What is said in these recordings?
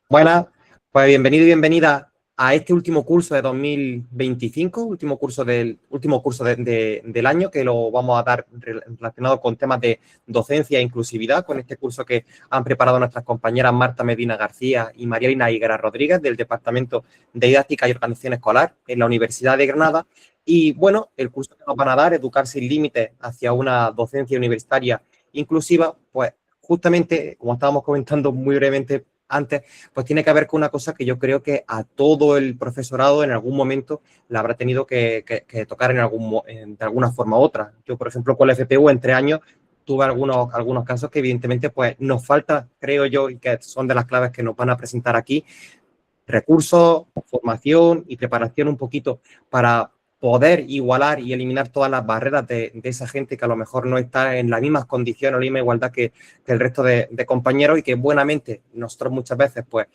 Buenas, pues bienvenido y bienvenida a este último curso de 2025, último curso del año, que lo vamos a dar relacionado con temas de docencia e inclusividad, con este curso que han preparado nuestras compañeras Marta Medina García y Marielina Higuera Rodríguez del Departamento de Didáctica y Organización Escolar en la Universidad de Granada. Y bueno, el curso que nos van a dar, Educar sin Límites hacia una docencia universitaria inclusiva, pues justamente, como estábamos comentando muy brevemente antes, pues tiene que ver con una cosa que yo creo que a todo el profesorado en algún momento la habrá tenido que tocar de alguna forma u otra. Yo, por ejemplo, con la FPU en 3 años tuve algunos casos que evidentemente pues nos falta, creo yo, y que son de las claves que nos van a presentar aquí, recursos, formación y preparación un poquito para poder igualar y eliminar todas las barreras de esa gente que a lo mejor no está en las mismas condiciones o la misma igualdad que el resto de compañeros y que buenamente nosotros muchas veces pues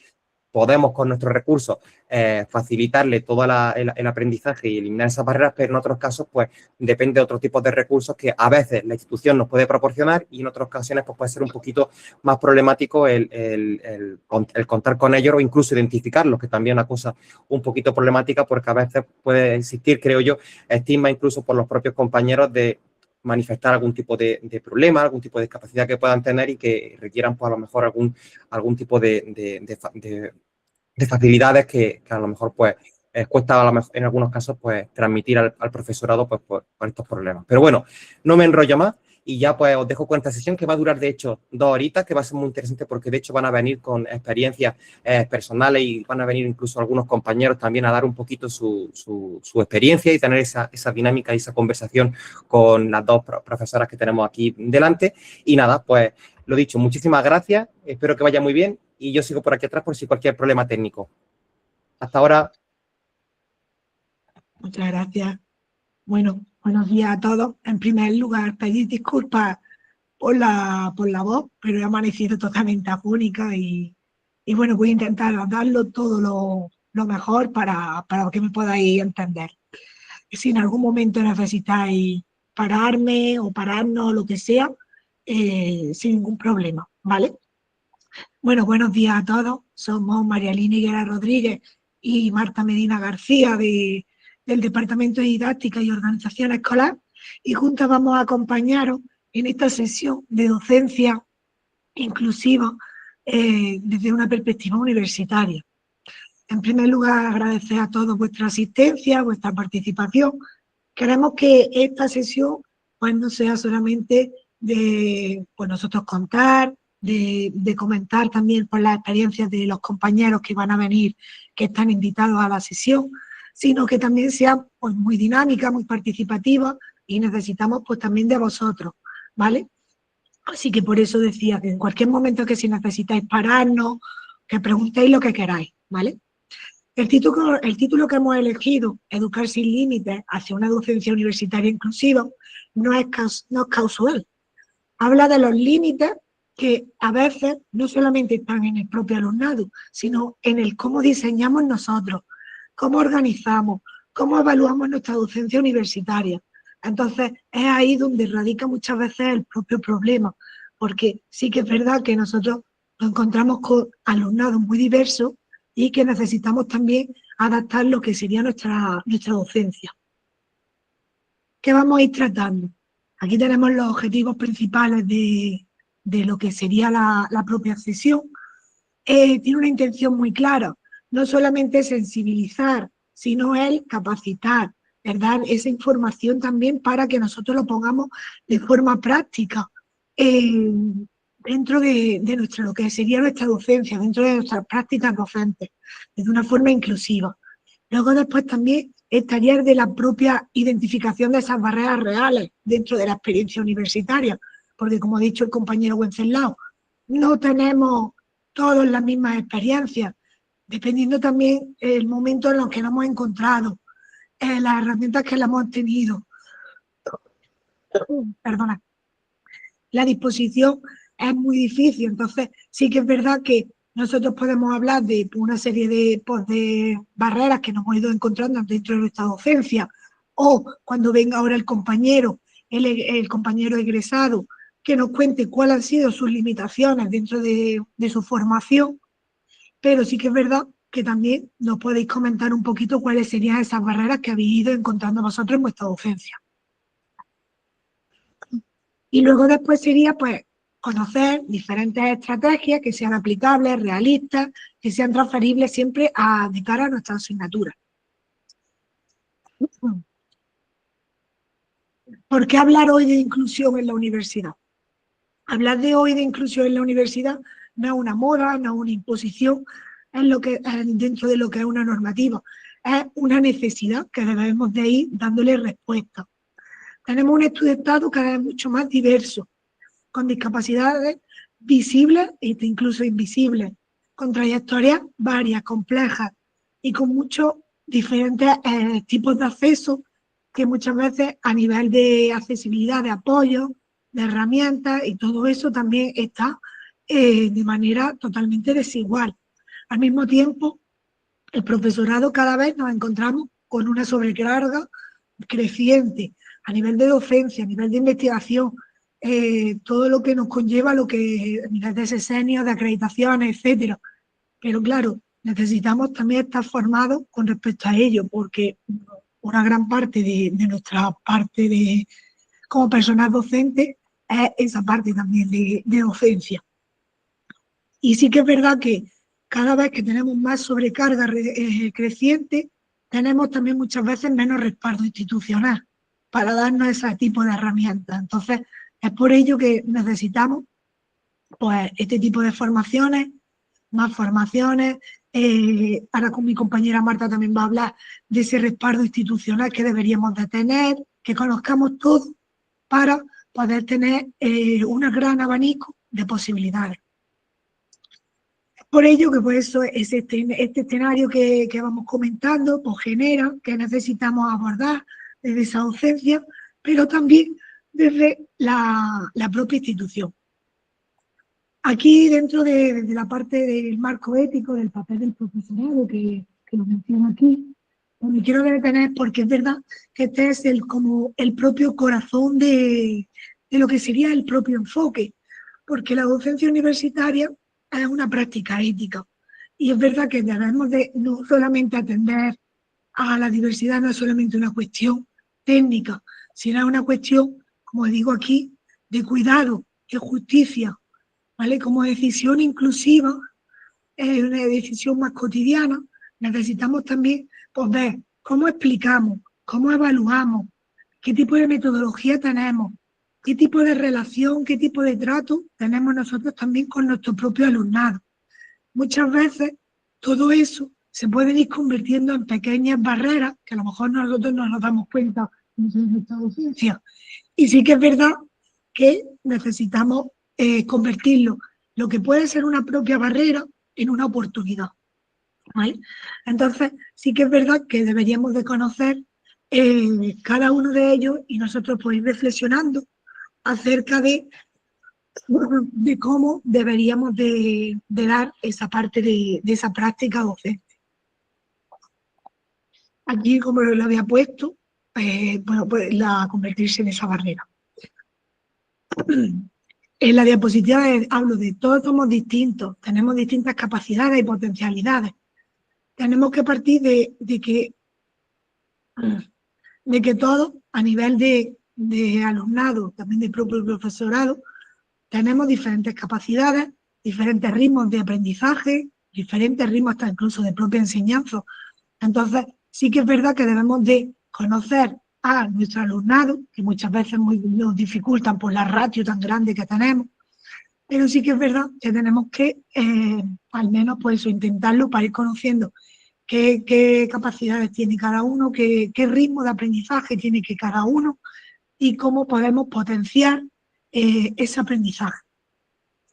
podemos con nuestros recursos facilitarle todo el aprendizaje y eliminar esas barreras, pero en otros casos pues depende de otro tipo de recursos que a veces la institución nos puede proporcionar y en otras ocasiones pues puede ser un poquito más problemático el contar con ellos o incluso identificarlos, que también es una cosa un poquito problemática porque a veces puede existir, creo yo, estigma incluso por los propios compañeros de manifestar algún tipo de problema, algún tipo de discapacidad que puedan tener y que requieran pues a lo mejor algún tipo de facilidades que a lo mejor pues cuesta a lo mejor, en algunos casos pues transmitir al profesorado pues por estos problemas. Pero bueno, no me enrollo más y ya pues os dejo con esta sesión que va a durar de hecho 2 horitas, que va a ser muy interesante porque de hecho van a venir con experiencias personales y van a venir incluso algunos compañeros también a dar un poquito su experiencia y tener esa dinámica y esa conversación con las dos profesoras que tenemos aquí delante. Y nada, pues lo dicho, muchísimas gracias, espero que vaya muy bien y yo sigo por aquí atrás por si cualquier problema técnico. Hasta ahora. Muchas gracias. Bueno, buenos días a todos. En primer lugar, pedir disculpas por la voz, pero he amanecido totalmente afónica y bueno, voy a intentar darlo todo lo mejor para que me podáis entender. Si en algún momento necesitáis pararme o pararnos, lo que sea, sin ningún problema, ¿vale? Bueno, buenos días a todos. Somos Marielina Higuera Rodríguez y Marta Medina García del Departamento de Didáctica y Organización Escolar y juntas vamos a acompañaros en esta sesión de docencia inclusiva desde una perspectiva universitaria. En primer lugar, agradecer a todos vuestra asistencia, vuestra participación. Queremos que esta sesión pues, no sea solamente de pues, nosotros contar, de comentar también por las experiencias de los compañeros que van a venir, que están invitados a la sesión, sino que también sea pues, muy dinámica, muy participativa y necesitamos pues también de vosotros, ¿vale? Así que por eso decía que en cualquier momento que si necesitáis pararnos, que preguntéis lo que queráis, ¿vale? El título que hemos elegido, Educar sin Límites hacia una docencia universitaria inclusiva, no es casual. Habla de los límites que a veces no solamente están en el propio alumnado, sino en el cómo diseñamos nosotros, cómo organizamos, cómo evaluamos nuestra docencia universitaria. Entonces, es ahí donde radica muchas veces el propio problema, porque sí que es verdad que nosotros nos encontramos con alumnados muy diversos y que necesitamos también adaptar lo que sería nuestra docencia. ¿Qué vamos a ir tratando? Aquí tenemos los objetivos principales de lo que sería la propia sesión. Tiene una intención muy clara, no solamente sensibilizar, sino el capacitar, dar esa información también para que nosotros lo pongamos de forma práctica dentro de lo que sería nuestra docencia, dentro de nuestras prácticas docentes, de una forma inclusiva. Luego después también el taller de la propia identificación de esas barreras reales dentro de la experiencia universitaria, porque como ha dicho el compañero Wenceslao, no tenemos todos las mismas experiencias, dependiendo también el momento en el que nos hemos encontrado, las herramientas que le hemos tenido. Perdona. La disposición es muy difícil, entonces sí que es verdad que nosotros podemos hablar de una serie de barreras que nos hemos ido encontrando dentro de nuestra docencia, o cuando venga ahora el compañero egresado, que nos cuente cuáles han sido sus limitaciones dentro de su formación, pero sí que es verdad que también nos podéis comentar un poquito cuáles serían esas barreras que habéis ido encontrando vosotros en vuestra docencia. Y luego después sería, pues, conocer diferentes estrategias que sean aplicables, realistas, que sean transferibles siempre de cara a nuestra asignatura. ¿Por qué hablar hoy de inclusión en la universidad? Hablar de hoy de inclusión en la universidad no es una moda, no es una imposición, es dentro de lo que es una normativa, es una necesidad que debemos de ir dándole respuesta. Tenemos un estudiantado cada vez mucho más diverso, con discapacidades visibles e incluso invisibles, con trayectorias varias, complejas y con muchos diferentes tipos de acceso que muchas veces a nivel de accesibilidad, de apoyo, de herramientas y todo eso también está de manera totalmente desigual. Al mismo tiempo, el profesorado cada vez nos encontramos con una sobrecarga creciente a nivel de docencia, a nivel de investigación, todo lo que nos conlleva, lo que a nivel de sesenios, de acreditaciones, etcétera. Pero claro, necesitamos también estar formados con respecto a ello, porque una gran parte de nuestra parte como personal docente es esa parte también de docencia. Y sí que es verdad que cada vez que tenemos más sobrecarga creciente, tenemos también muchas veces menos respaldo institucional para darnos ese tipo de herramientas. Entonces, es por ello que necesitamos pues, este tipo de formaciones, más formaciones. Ahora con mi compañera Marta también va a hablar de ese respaldo institucional que deberíamos de tener, que conozcamos todo para poder tener un gran abanico de posibilidades. Por ello que por eso es este escenario que vamos comentando pues genera que necesitamos abordar desde esa docencia, pero también desde la propia institución. Aquí dentro de la parte del marco ético, del papel del profesorado que lo menciono aquí, pues me quiero detener porque es verdad que este es como el propio corazón de lo que sería el propio enfoque, porque la docencia universitaria es una práctica ética y es verdad que debemos de no solamente atender a la diversidad, no es solamente una cuestión técnica, sino una cuestión, como digo aquí, de cuidado, de justicia, ¿vale? Como decisión inclusiva, una decisión más cotidiana, necesitamos también pues, ver cómo explicamos, cómo evaluamos, qué tipo de metodología tenemos, qué tipo de relación, qué tipo de trato tenemos nosotros también con nuestro propio alumnado. Muchas veces todo eso se puede ir convirtiendo en pequeñas barreras que a lo mejor nosotros no nos damos cuenta en nuestra docencia. Y sí que es verdad que necesitamos convertirlo, lo que puede ser una propia barrera, en una oportunidad. ¿Vale? Entonces, sí que es verdad que deberíamos de conocer cada uno de ellos y nosotros pues ir reflexionando acerca de cómo deberíamos de dar esa parte de esa práctica docente. Aquí, como lo había puesto, bueno, pues convertirse en esa barrera. En la diapositiva hablo de todos somos distintos, tenemos distintas capacidades y potencialidades. Tenemos que partir de que todos, a nivel de alumnado, también de propio profesorado, tenemos diferentes capacidades, diferentes ritmos de aprendizaje, diferentes ritmos hasta incluso de propia enseñanza. Entonces, sí que es verdad que debemos de conocer a nuestro alumnado, que muchas veces nos dificultan por la ratio tan grande que tenemos, pero sí que es verdad que tenemos que, al menos, pues eso, intentarlo para ir conociendo qué capacidades tiene cada uno, qué ritmo de aprendizaje tiene que cada uno y cómo podemos potenciar ese aprendizaje.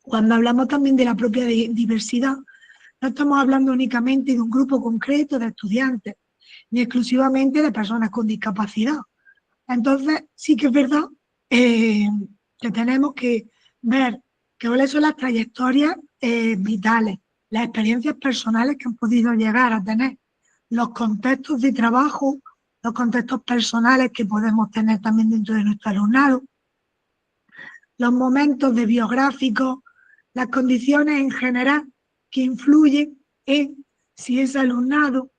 Cuando hablamos también de la propia diversidad, no estamos hablando únicamente de un grupo concreto de estudiantes, ni exclusivamente de personas con discapacidad. Entonces, sí que es verdad que tenemos que ver cuáles son las trayectorias vitales, las experiencias personales que han podido llegar a tener, los contextos de trabajo, los contextos personales que podemos tener también dentro de nuestro alumnado, los momentos de biográficos, las condiciones en general que influyen en si ese alumnado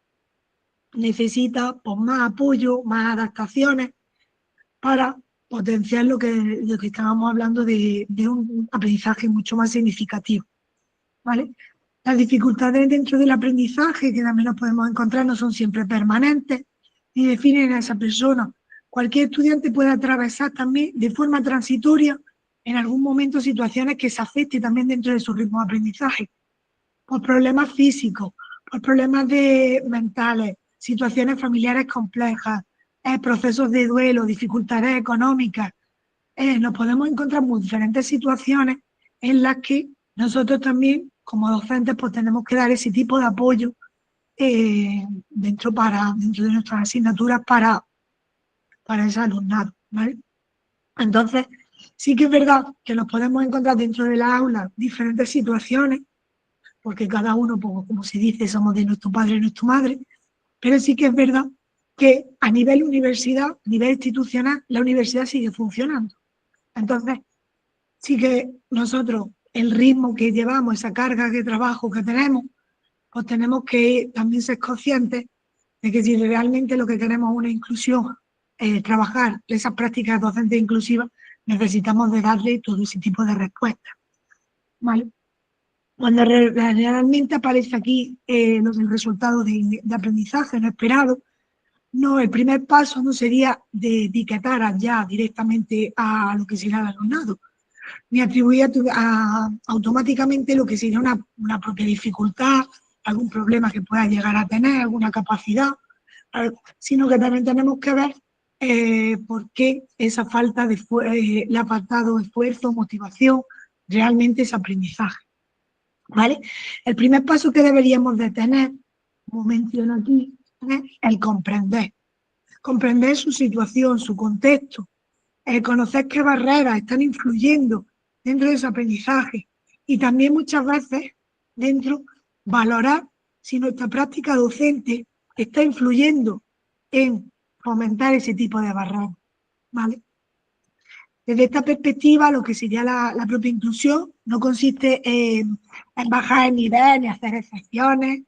necesita pues, más apoyo, más adaptaciones para potenciar lo que estábamos hablando de un aprendizaje mucho más significativo, ¿vale? Las dificultades dentro del aprendizaje, que también nos podemos encontrar, no son siempre permanentes ni definen a esa persona. Cualquier estudiante puede atravesar también de forma transitoria en algún momento situaciones que se afecten también dentro de su ritmo de aprendizaje, por problemas físicos, por problemas mentales, situaciones familiares complejas, procesos de duelo, dificultades económicas. Nos podemos encontrar muy diferentes situaciones en las que nosotros también, como docentes, pues tenemos que dar ese tipo de apoyo dentro de nuestras asignaturas para ese alumnado, ¿vale? Entonces, sí que es verdad que nos podemos encontrar dentro de la aula diferentes situaciones, porque cada uno, pues, como se dice, somos de nuestro padre y nuestra madre, pero sí que es verdad que a nivel universidad, a nivel institucional, la universidad sigue funcionando. Entonces, sí que nosotros, el ritmo que llevamos, esa carga de trabajo que tenemos, pues tenemos que también ser conscientes de que si realmente lo que queremos es una inclusión, trabajar esas prácticas docentes inclusivas, necesitamos de darle todo ese tipo de respuestas, ¿vale? Cuando realmente aparece aquí el resultado de aprendizaje no esperado, no, el primer paso no sería de etiquetar ya directamente a lo que será el alumnado, ni atribuir automáticamente lo que sería una propia dificultad, algún problema que pueda llegar a tener, alguna capacidad, sino que también tenemos que ver por qué esa falta le ha faltado esfuerzo, motivación, realmente ese aprendizaje, ¿vale? El primer paso que deberíamos de tener, como menciono aquí, es el comprender su situación, su contexto, conocer qué barreras están influyendo dentro de ese aprendizaje y también muchas veces dentro valorar si nuestra práctica docente está influyendo en fomentar ese tipo de barreras, ¿vale? Desde esta perspectiva, lo que sería la propia inclusión no consiste en bajar el nivel ni hacer excepciones,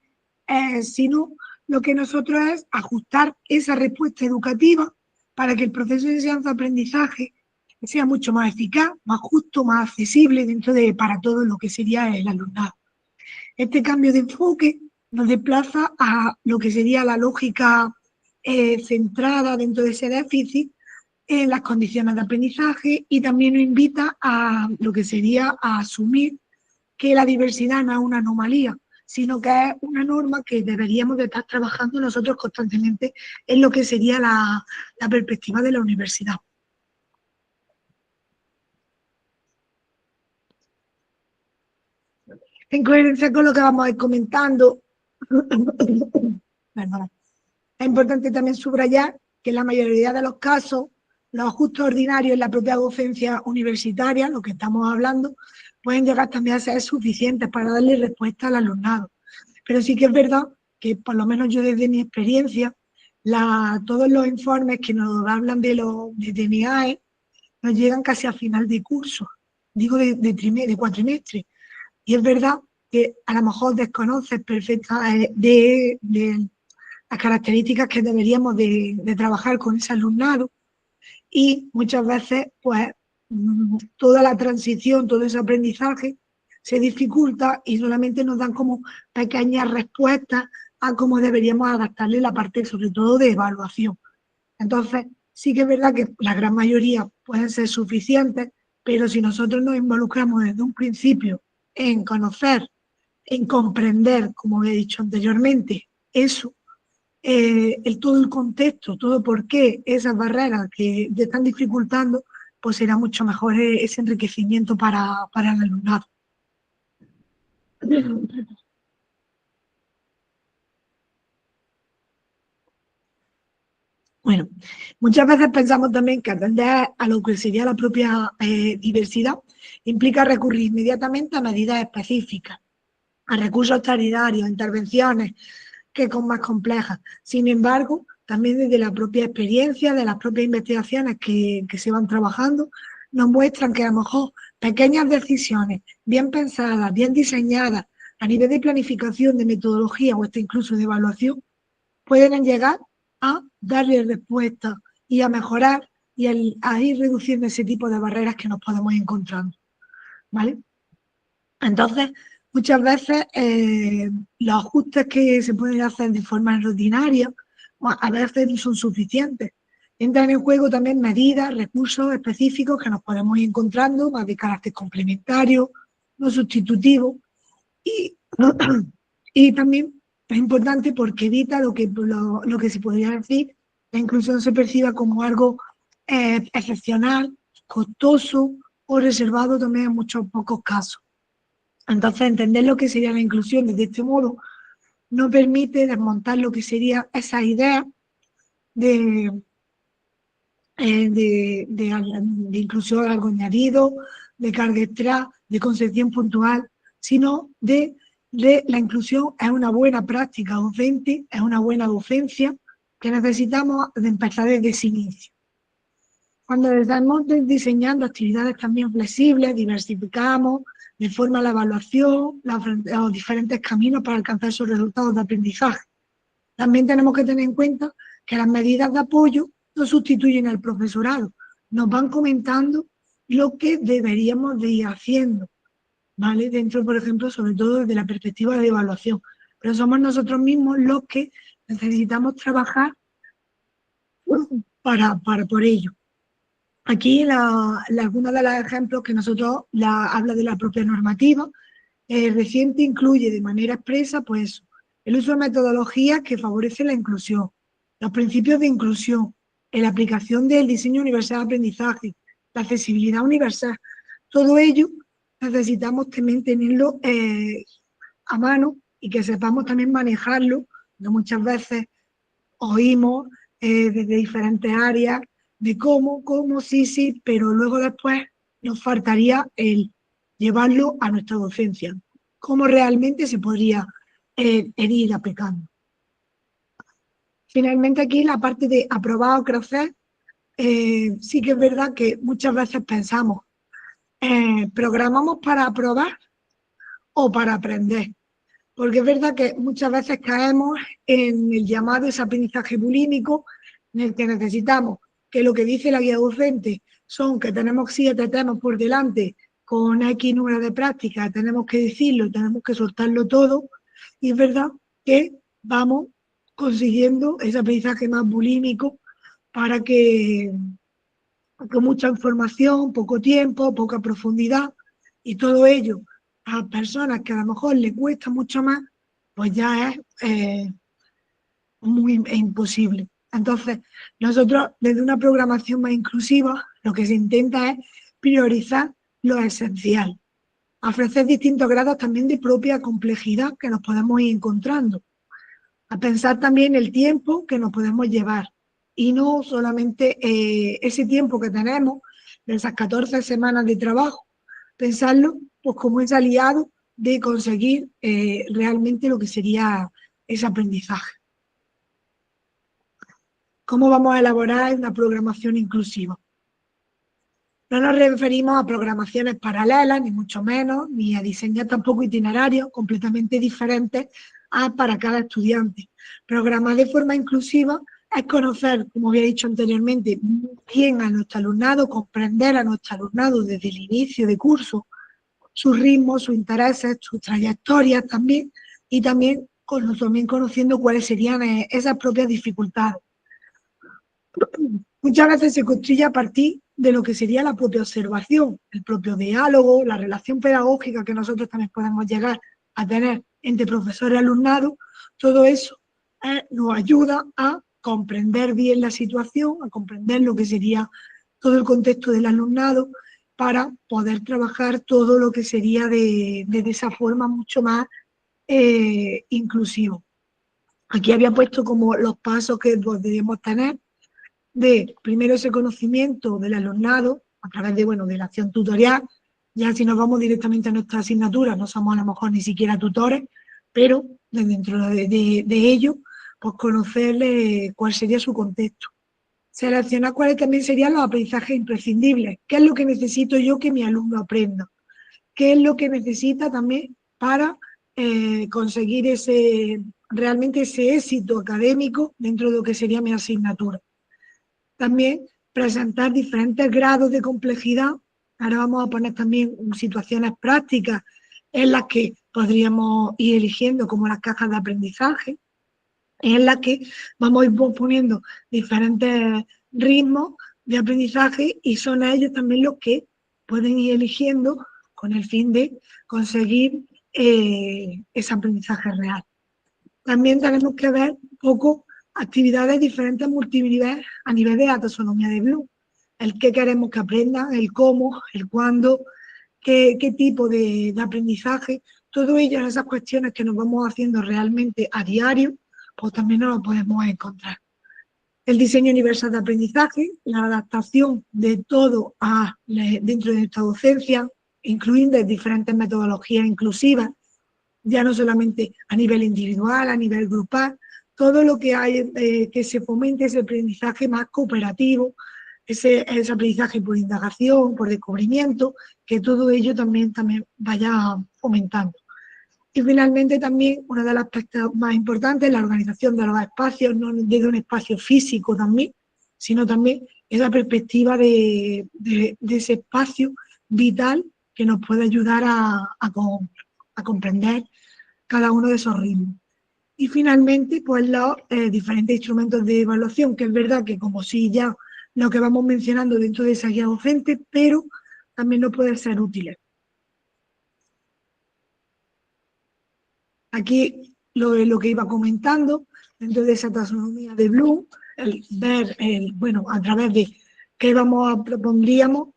sino lo que nosotros es ajustar esa respuesta educativa para que el proceso de enseñanza-aprendizaje sea mucho más eficaz, más justo, más accesible para todo lo que sería el alumnado. Este cambio de enfoque nos desplaza a lo que sería la lógica centrada dentro de ese déficit en las condiciones de aprendizaje y también nos invita a lo que sería a asumir que la diversidad no es una anomalía, sino que es una norma que deberíamos de estar trabajando nosotros constantemente en lo que sería la perspectiva de la universidad. En coherencia con lo que vamos a ir comentando, es importante también subrayar que en la mayoría de los casos los ajustes ordinarios en la propia docencia universitaria, lo que estamos hablando, pueden llegar también a ser suficientes para darle respuesta al alumnado. Pero sí que es verdad que, por lo menos yo desde mi experiencia, todos los informes que nos hablan de MIAE nos llegan casi a final de curso, digo de cuatrimestre. Y es verdad que a lo mejor desconoces perfectamente de las características que deberíamos de trabajar con ese alumnado y muchas veces pues toda la transición, todo ese aprendizaje se dificulta y solamente nos dan como pequeñas respuestas a cómo deberíamos adaptarle la parte sobre todo de evaluación. Entonces sí que es verdad que la gran mayoría pueden ser suficientes, pero si nosotros nos involucramos desde un principio en conocer, en comprender, como he dicho anteriormente, eso, todo el contexto, todo por qué esas barreras que te están dificultando, pues será mucho mejor ese enriquecimiento para el alumnado. Bueno, muchas veces pensamos también que atender a lo que sería la propia diversidad implica recurrir inmediatamente a medidas específicas, a recursos sanitarios, intervenciones que son más complejas. Sin embargo, también desde la propia experiencia, de las propias investigaciones que se van trabajando, nos muestran que a lo mejor pequeñas decisiones bien pensadas, bien diseñadas, a nivel de planificación, de metodología o hasta incluso de evaluación, pueden llegar a darle respuesta y a mejorar y a ir reduciendo ese tipo de barreras que nos podemos encontrar, ¿vale? Entonces, muchas veces los ajustes que se pueden hacer de forma rutinaria a veces no son suficientes. Entran en juego también medidas, recursos específicos que nos podemos ir encontrando, más de carácter complementario, no sustitutivo, y, y también es importante porque evita lo que se podría decir, la inclusión se perciba como algo excepcional, costoso o reservado también en muchos pocos casos. Entonces, entender lo que sería la inclusión desde este modo nos permite desmontar lo que sería esa idea de, de inclusión, algo añadido, de carga extra, de concepción puntual, sino de la inclusión es una buena práctica docente, es una buena docencia que necesitamos de empezar desde ese inicio. Cuando estamos diseñando actividades también flexibles, diversificamos de forma la evaluación, los diferentes caminos para alcanzar esos resultados de aprendizaje. También tenemos que tener en cuenta que las medidas de apoyo no sustituyen al profesorado, nos van comentando lo que deberíamos de ir haciendo, ¿vale? Dentro, por ejemplo, sobre todo desde la perspectiva de evaluación, pero somos nosotros mismos los que necesitamos trabajar por ello. Aquí algunos de los ejemplos que nosotros habla de la propia normativa reciente incluye de manera expresa pues el uso de metodologías que favorecen la inclusión, los principios de inclusión, la aplicación del diseño universal de aprendizaje, la accesibilidad universal. Todo ello necesitamos también tenerlo a mano y que sepamos también manejarlo, que muchas veces oímos desde diferentes áreas de cómo, sí, pero luego después nos faltaría el llevarlo a nuestra docencia. ¿Cómo realmente se podría ir aplicando? Finalmente aquí la parte de aprobar o crecer, sí que es verdad que muchas veces pensamos, ¿programamos para aprobar o para aprender? Porque es verdad que muchas veces caemos en el llamado ese aprendizaje bulímico, en el que necesitamos que lo que dice la guía docente son que tenemos 7 temas por delante con X número de prácticas, tenemos que decirlo, tenemos que soltarlo todo, y es verdad que vamos consiguiendo ese aprendizaje más bulímico para que con mucha información, poco tiempo, poca profundidad, y todo ello a personas que a lo mejor les cuesta mucho más, pues ya es imposible. Entonces, nosotros desde una programación más inclusiva, lo que se intenta es priorizar lo esencial, ofrecer distintos grados también de propia complejidad que nos podemos ir encontrando, a pensar también el tiempo que nos podemos llevar, y no solamente ese tiempo que tenemos de esas 14 semanas de trabajo, pensarlo pues como ese aliado de conseguir realmente lo que sería ese aprendizaje. ¿Cómo vamos a elaborar una programación inclusiva? No nos referimos a programaciones paralelas, ni mucho menos, ni a diseñar tampoco itinerarios completamente diferentes para cada estudiante. Programar de forma inclusiva es conocer, como había dicho anteriormente, bien a nuestro alumnado, comprender a nuestro alumnado desde el inicio de curso, sus ritmos, sus intereses, sus trayectorias también, y también conociendo cuáles serían esas propias dificultades. Muchas veces se construye a partir de lo que sería la propia observación, el propio diálogo, la relación pedagógica que nosotros también podemos llegar a tener entre profesor y alumnado. Todo eso nos ayuda a comprender bien la situación, a comprender lo que sería todo el contexto del alumnado, para poder trabajar todo lo que sería de esa forma mucho más inclusivo. Aquí había puesto como los pasos que debemos tener, de primero ese conocimiento del alumnado a través de la acción tutorial. Ya si nos vamos directamente a nuestra asignatura, no somos a lo mejor ni siquiera tutores, pero dentro de ello, pues conocerle cuál sería su contexto. Seleccionar cuáles también serían los aprendizajes imprescindibles. ¿Qué es lo que necesito yo que mi alumno aprenda? ¿Qué es lo que necesita también para conseguir realmente ese éxito académico dentro de lo que sería mi asignatura. También presentar diferentes grados de complejidad. Ahora vamos a poner también situaciones prácticas en las que podríamos ir eligiendo como las cajas de aprendizaje, en las que vamos a ir poniendo diferentes ritmos de aprendizaje y son ellos también los que pueden ir eligiendo con el fin de conseguir ese aprendizaje real. También tenemos que ver un poco actividades diferentes multinivel a nivel de la taxonomía de Bloom. El qué queremos que aprendan, el cómo, el cuándo, qué tipo de aprendizaje. Todo ello, esas cuestiones que nos vamos haciendo realmente a diario, pues también nos lo podemos encontrar. El diseño universal de aprendizaje, la adaptación de todo dentro de nuestra docencia, incluyendo diferentes metodologías inclusivas, ya no solamente a nivel individual, a nivel grupal, todo lo que hay que se fomente ese aprendizaje más cooperativo, ese aprendizaje por indagación, por descubrimiento, que todo ello también vaya fomentando. Y finalmente también uno de los aspectos más importantes es la organización de los espacios, no desde un espacio físico también, sino también esa perspectiva de ese espacio vital que nos puede ayudar a comprender cada uno de esos ritmos. Y finalmente, pues los diferentes instrumentos de evaluación, que es verdad que como si ya lo que vamos mencionando dentro de esa guía docente, pero también nos pueden ser útiles. Aquí lo que iba comentando, dentro de esa taxonomía de Bloom, el ver, bueno, a través de qué propondríamos,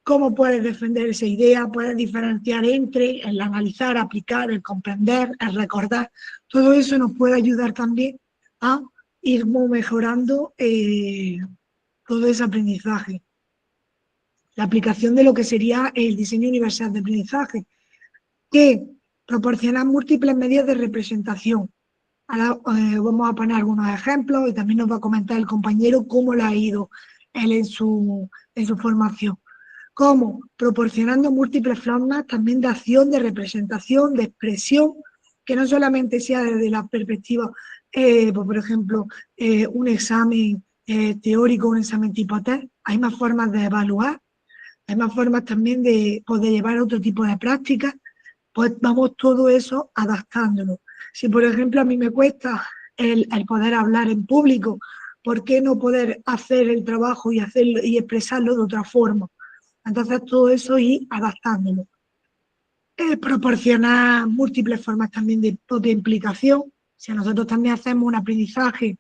cómo puedes defender esa idea, puedes diferenciar entre el analizar, aplicar, el comprender, el recordar. Todo eso nos puede ayudar también a ir mejorando todo ese aprendizaje. La aplicación de lo que sería el diseño universal de aprendizaje, que proporciona múltiples medios de representación. Ahora vamos a poner algunos ejemplos y también nos va a comentar el compañero cómo lo ha ido él en su formación. Como proporcionando múltiples formas también de acción, de representación, de expresión, que no solamente sea desde la perspectiva, pues por ejemplo, un examen teórico, un examen tipo test. Hay más formas de evaluar, hay más formas también de poder llevar otro tipo de prácticas, pues vamos todo eso adaptándolo. Si por ejemplo a mí me cuesta el poder hablar en público, ¿por qué no poder hacer el trabajo y hacerlo y expresarlo de otra forma? Entonces todo eso ir adaptándolo. Proporcionar múltiples formas también de implicación. Si nosotros también hacemos un aprendizaje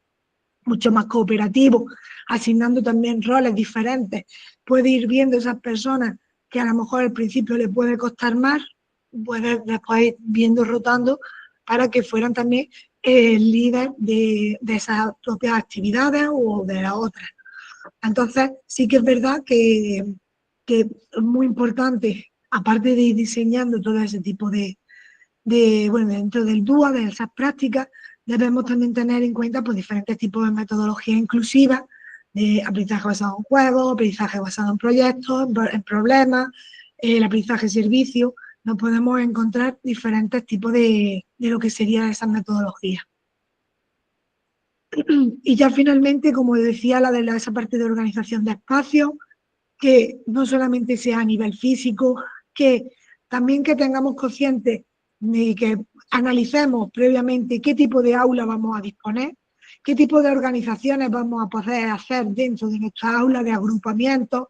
mucho más cooperativo, asignando también roles diferentes, puede ir viendo esas personas que a lo mejor al principio le puede costar más, puede después ir viendo rotando para que fueran también líderes de esas propias actividades o de las otras. Entonces sí que es verdad que es muy importante, aparte de ir diseñando todo ese tipo bueno, dentro del DUA, de esas prácticas, debemos también tener en cuenta pues, diferentes tipos de metodologías inclusivas, de aprendizaje basado en juegos, aprendizaje basado en proyectos, en problemas, el aprendizaje servicio. Nos podemos encontrar diferentes tipos de lo que serían esas metodologías. Y ya finalmente, como decía, esa parte de organización de espacios, que no solamente sea a nivel físico, que también que tengamos consciente y que analicemos previamente qué tipo de aula vamos a disponer, qué tipo de organizaciones vamos a poder hacer dentro de nuestra aula, de agrupamientos,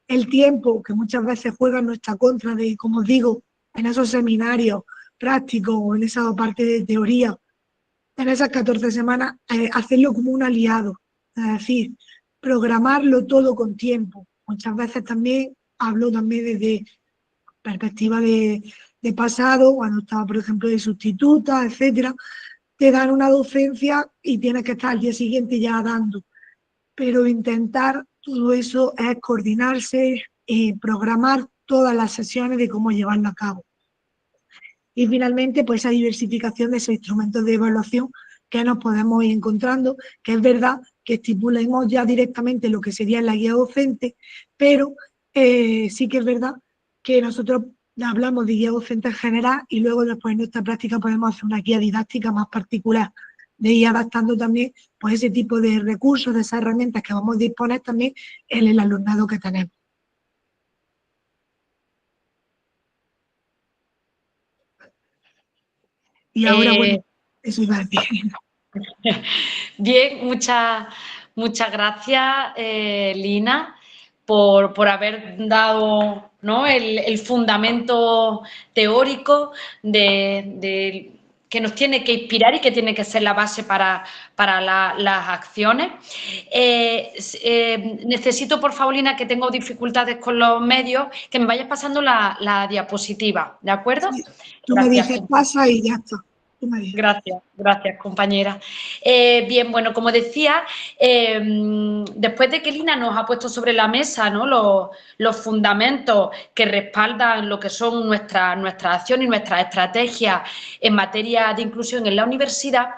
el tiempo que muchas veces juega en nuestra contra, de, como os digo, en esos seminarios prácticos o en esa parte de teoría, en esas 14 semanas, hacerlo como un aliado, es decir, programarlo todo con tiempo. Muchas veces también hablo también desde perspectiva de pasado, cuando estaba, por ejemplo, de sustituta, etcétera, te dan una docencia y tienes que estar al día siguiente ya dando. Pero intentar todo eso es coordinarse y programar todas las sesiones de cómo llevarlo a cabo. Y finalmente, pues esa diversificación de esos instrumentos de evaluación que nos podemos ir encontrando, que es verdad que estipulemos ya directamente lo que sería la guía docente, pero sí que es verdad que nosotros ya hablamos de guía docente en general y luego después en nuestra práctica podemos hacer una guía didáctica más particular, de ir adaptando también pues, ese tipo de recursos, de esas herramientas que vamos a disponer también en el alumnado que tenemos. Y ahora, bueno, eso iba a decir. Bien, muchas gracias, Lina, por haber dado, ¿no?, el fundamento teórico que nos tiene que inspirar y que tiene que ser la base para las acciones. Necesito, por favor, Lina, que tengo dificultades con los medios, que me vayas pasando la diapositiva, ¿de acuerdo? Sí, tú me dices pasa y ya está. Gracias, compañera. Bien, bueno, como decía, después de que Lina nos ha puesto sobre la mesa, ¿no?, los fundamentos que respaldan lo que son nuestras acciones y nuestras estrategias en materia de inclusión en la universidad,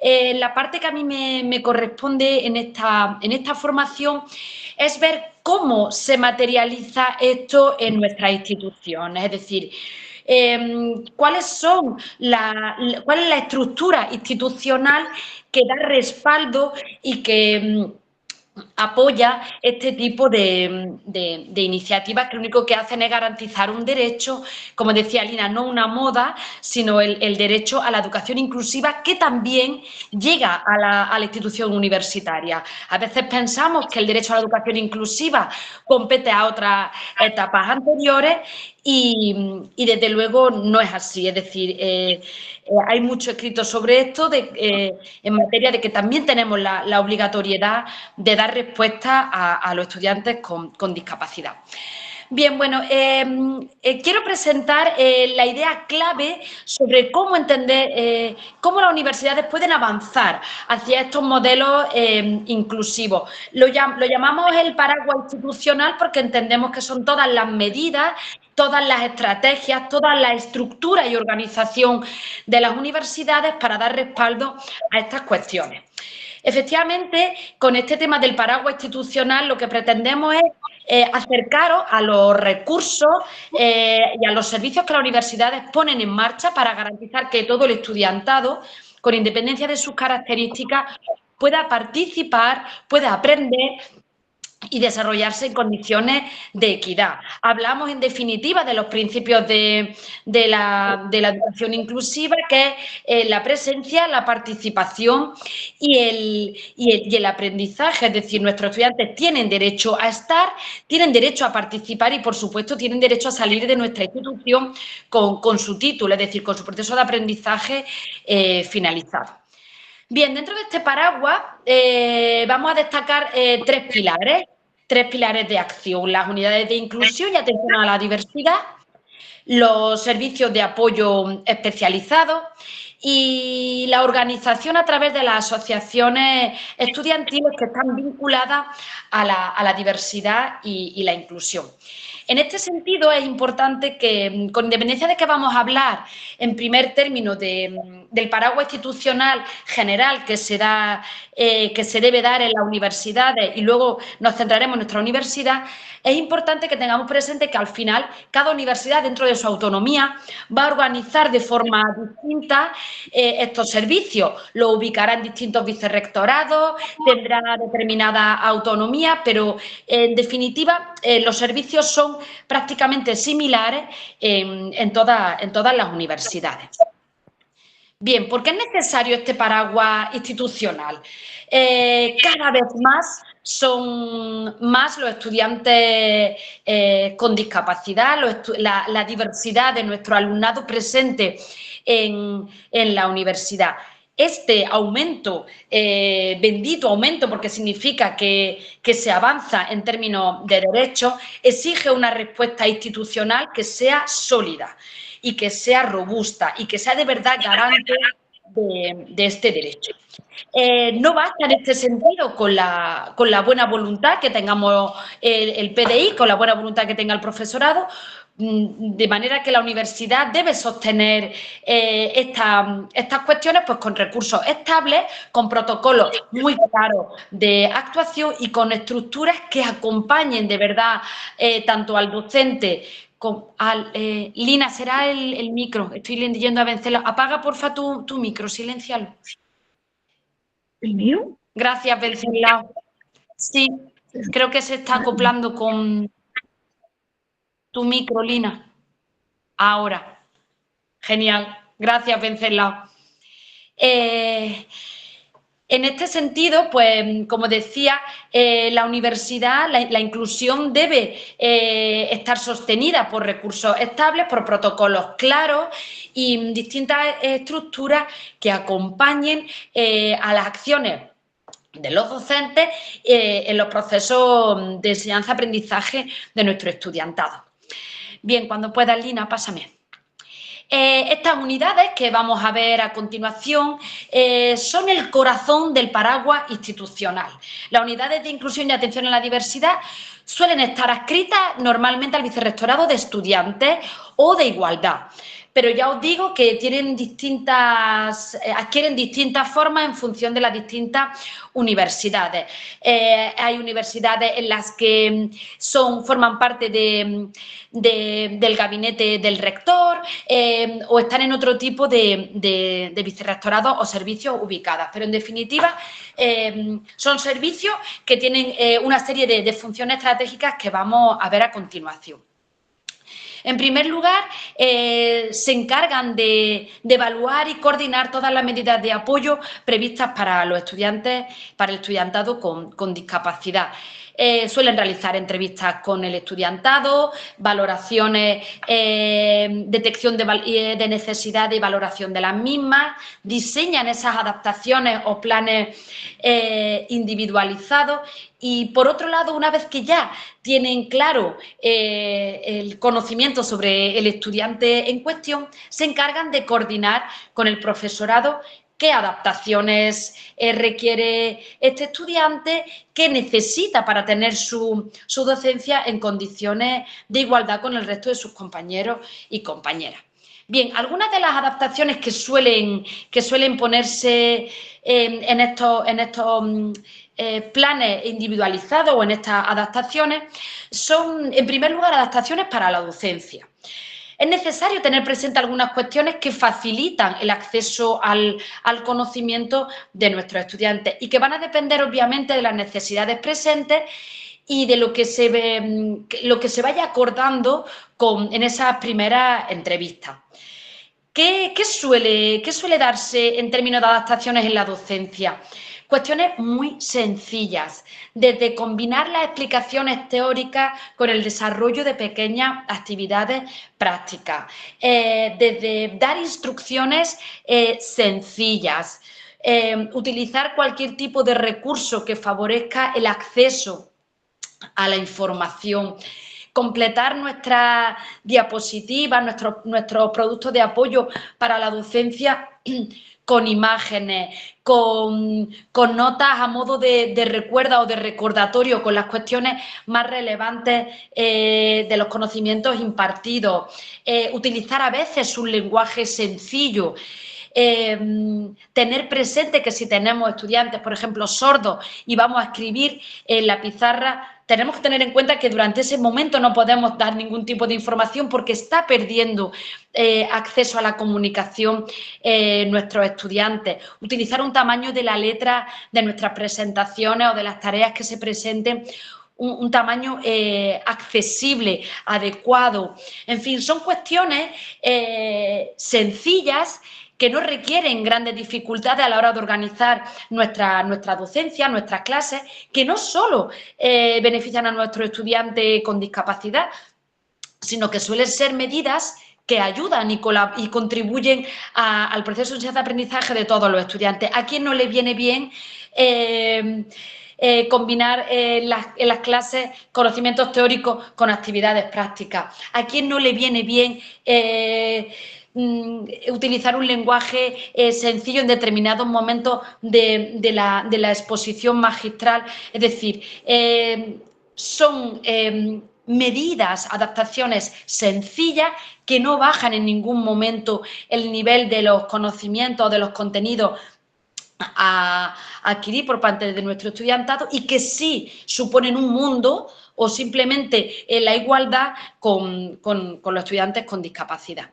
la parte que a mí me corresponde en esta formación es ver cómo se materializa esto en nuestras instituciones, es decir, cuál es la estructura institucional que da respaldo y que apoya este tipo de iniciativas que lo único que hacen es garantizar un derecho, como decía Lina, no una moda, sino el derecho a la educación inclusiva que también llega a la institución universitaria. A veces pensamos que el derecho a la educación inclusiva compete a otras etapas anteriores y desde luego no es así, es decir, hay mucho escrito sobre esto en materia de que también tenemos la obligatoriedad de dar respuesta a los estudiantes con discapacidad. Bien, bueno, quiero presentar la idea clave sobre cómo entender cómo las universidades pueden avanzar hacia estos modelos inclusivos. Lo llamamos el paraguas institucional porque entendemos que son todas las medidas, todas las estrategias, toda la estructura y organización de las universidades para dar respaldo a estas cuestiones. Efectivamente, con este tema del paraguas institucional lo que pretendemos es acercaros a los recursos y a los servicios que las universidades ponen en marcha para garantizar que todo el estudiantado, con independencia de sus características, pueda participar, pueda aprender y desarrollarse en condiciones de equidad. Hablamos, en definitiva, de los principios de la educación inclusiva, que es la presencia, la participación y el aprendizaje. Es decir, nuestros estudiantes tienen derecho a estar, tienen derecho a participar y, por supuesto, tienen derecho a salir de nuestra institución con su título, es decir, con su proceso de aprendizaje finalizado. Bien, dentro de este paraguas vamos a destacar tres pilares de acción: las unidades de inclusión y atención a la diversidad, los servicios de apoyo especializados y la organización a través de las asociaciones estudiantiles que están vinculadas a la diversidad y la inclusión. En este sentido, es importante que, con independencia de que vamos a hablar en primer término del paraguas institucional general que se debe dar en las universidades y luego nos centraremos en nuestra universidad, es importante que tengamos presente que al final cada universidad, dentro de su autonomía, va a organizar de forma distinta estos servicios. Lo ubicará en distintos vicerrectorados, tendrá determinada autonomía, pero en definitiva los servicios son prácticamente similares en todas las universidades. Bien, ¿por qué es necesario este paraguas institucional? Cada vez más son más los estudiantes con discapacidad, la diversidad de nuestro alumnado presente en la universidad. Este aumento, bendito aumento, porque significa que se avanza en términos de derechos, exige una respuesta institucional que sea sólida y que sea robusta y que sea de verdad garante de este derecho. No basta en este sentido con la buena voluntad que tengamos el PDI, con la buena voluntad que tenga el profesorado, de manera que la universidad debe sostener estas cuestiones pues, con recursos estables, con protocolos muy claros de actuación y con estructuras que acompañen de verdad tanto al docente Lina, será el micro. Estoy leyendo a Venceslao. Apaga, porfa, tu micro, siléncialo. ¿El mío? Gracias, Venceslao. Sí, creo que se está acoplando con tu micro, Lina. Ahora. Genial. Gracias, Venceslao. En este sentido, pues, como decía, la universidad, la inclusión debe estar sostenida por recursos estables, por protocolos claros y distintas estructuras que acompañen a las acciones de los docentes en los procesos de enseñanza-aprendizaje de nuestro estudiantado. Bien, cuando puedas, Lina, pásame. Estas unidades que vamos a ver a continuación son el corazón del paraguas institucional. Las unidades de inclusión y atención a la diversidad suelen estar adscritas normalmente al vicerrectorado de estudiantes o de igualdad. Pero ya os digo que adquieren distintas formas en función de las distintas universidades. Hay universidades en las que forman parte del gabinete del rector o están en otro tipo de vicerrectorados o servicios ubicadas. Pero en definitiva son servicios que tienen una serie de funciones estratégicas que vamos a ver a continuación. En primer lugar, se encargan de evaluar y coordinar todas las medidas de apoyo previstas para los estudiantes, para el estudiantado con discapacidad. Suelen realizar entrevistas con el estudiantado, valoraciones, detección de necesidades y valoración de las mismas, diseñan esas adaptaciones o planes individualizados. Y por otro lado, una vez que ya tienen claro el conocimiento sobre el estudiante en cuestión, se encargan de coordinar con el profesorado qué adaptaciones requiere este estudiante, qué necesita para tener su docencia en condiciones de igualdad con el resto de sus compañeros y compañeras. Bien, algunas de las adaptaciones que suelen ponerse en estos planes individualizados o en estas adaptaciones son, en primer lugar, adaptaciones para la docencia. Es necesario tener presente algunas cuestiones que facilitan el acceso al conocimiento de nuestros estudiantes y que van a depender, obviamente, de las necesidades presentes y de lo que se vaya acordando en esas primeras entrevistas. ¿Qué suele darse en términos de adaptaciones en la docencia? Cuestiones muy sencillas, desde combinar las explicaciones teóricas con el desarrollo de pequeñas actividades prácticas, desde dar instrucciones sencillas, utilizar cualquier tipo de recurso que favorezca el acceso a la información, completar nuestras diapositivas, nuestros productos de apoyo para la docencia con imágenes, con notas a modo de recuerda o de recordatorio con las cuestiones más relevantes de los conocimientos impartidos, utilizar a veces un lenguaje sencillo, tener presente que si tenemos estudiantes, por ejemplo, sordos y vamos a escribir en la pizarra, tenemos que tener en cuenta que durante ese momento no podemos dar ningún tipo de información porque está perdiendo acceso a la comunicación nuestros estudiantes. Utilizar un tamaño de la letra de nuestras presentaciones o de las tareas que se presenten, un tamaño accesible, adecuado. En fin, son cuestiones sencillas que no requieren grandes dificultades a la hora de organizar nuestra docencia, nuestras clases, que no solo benefician a nuestros estudiantes con discapacidad, sino que suelen ser medidas que ayudan y contribuyen al proceso de enseñanza-aprendizaje de todos los estudiantes. ¿A quién no le viene bien combinar en las clases conocimientos teóricos con actividades prácticas? ¿A quién no le viene bien utilizar un lenguaje sencillo en determinados momentos de la exposición magistral? Es decir, son medidas, adaptaciones sencillas que no bajan en ningún momento el nivel de los conocimientos o de los contenidos a adquirir por parte de nuestro estudiantado y que sí suponen un mundo o simplemente la igualdad con los estudiantes con discapacidad.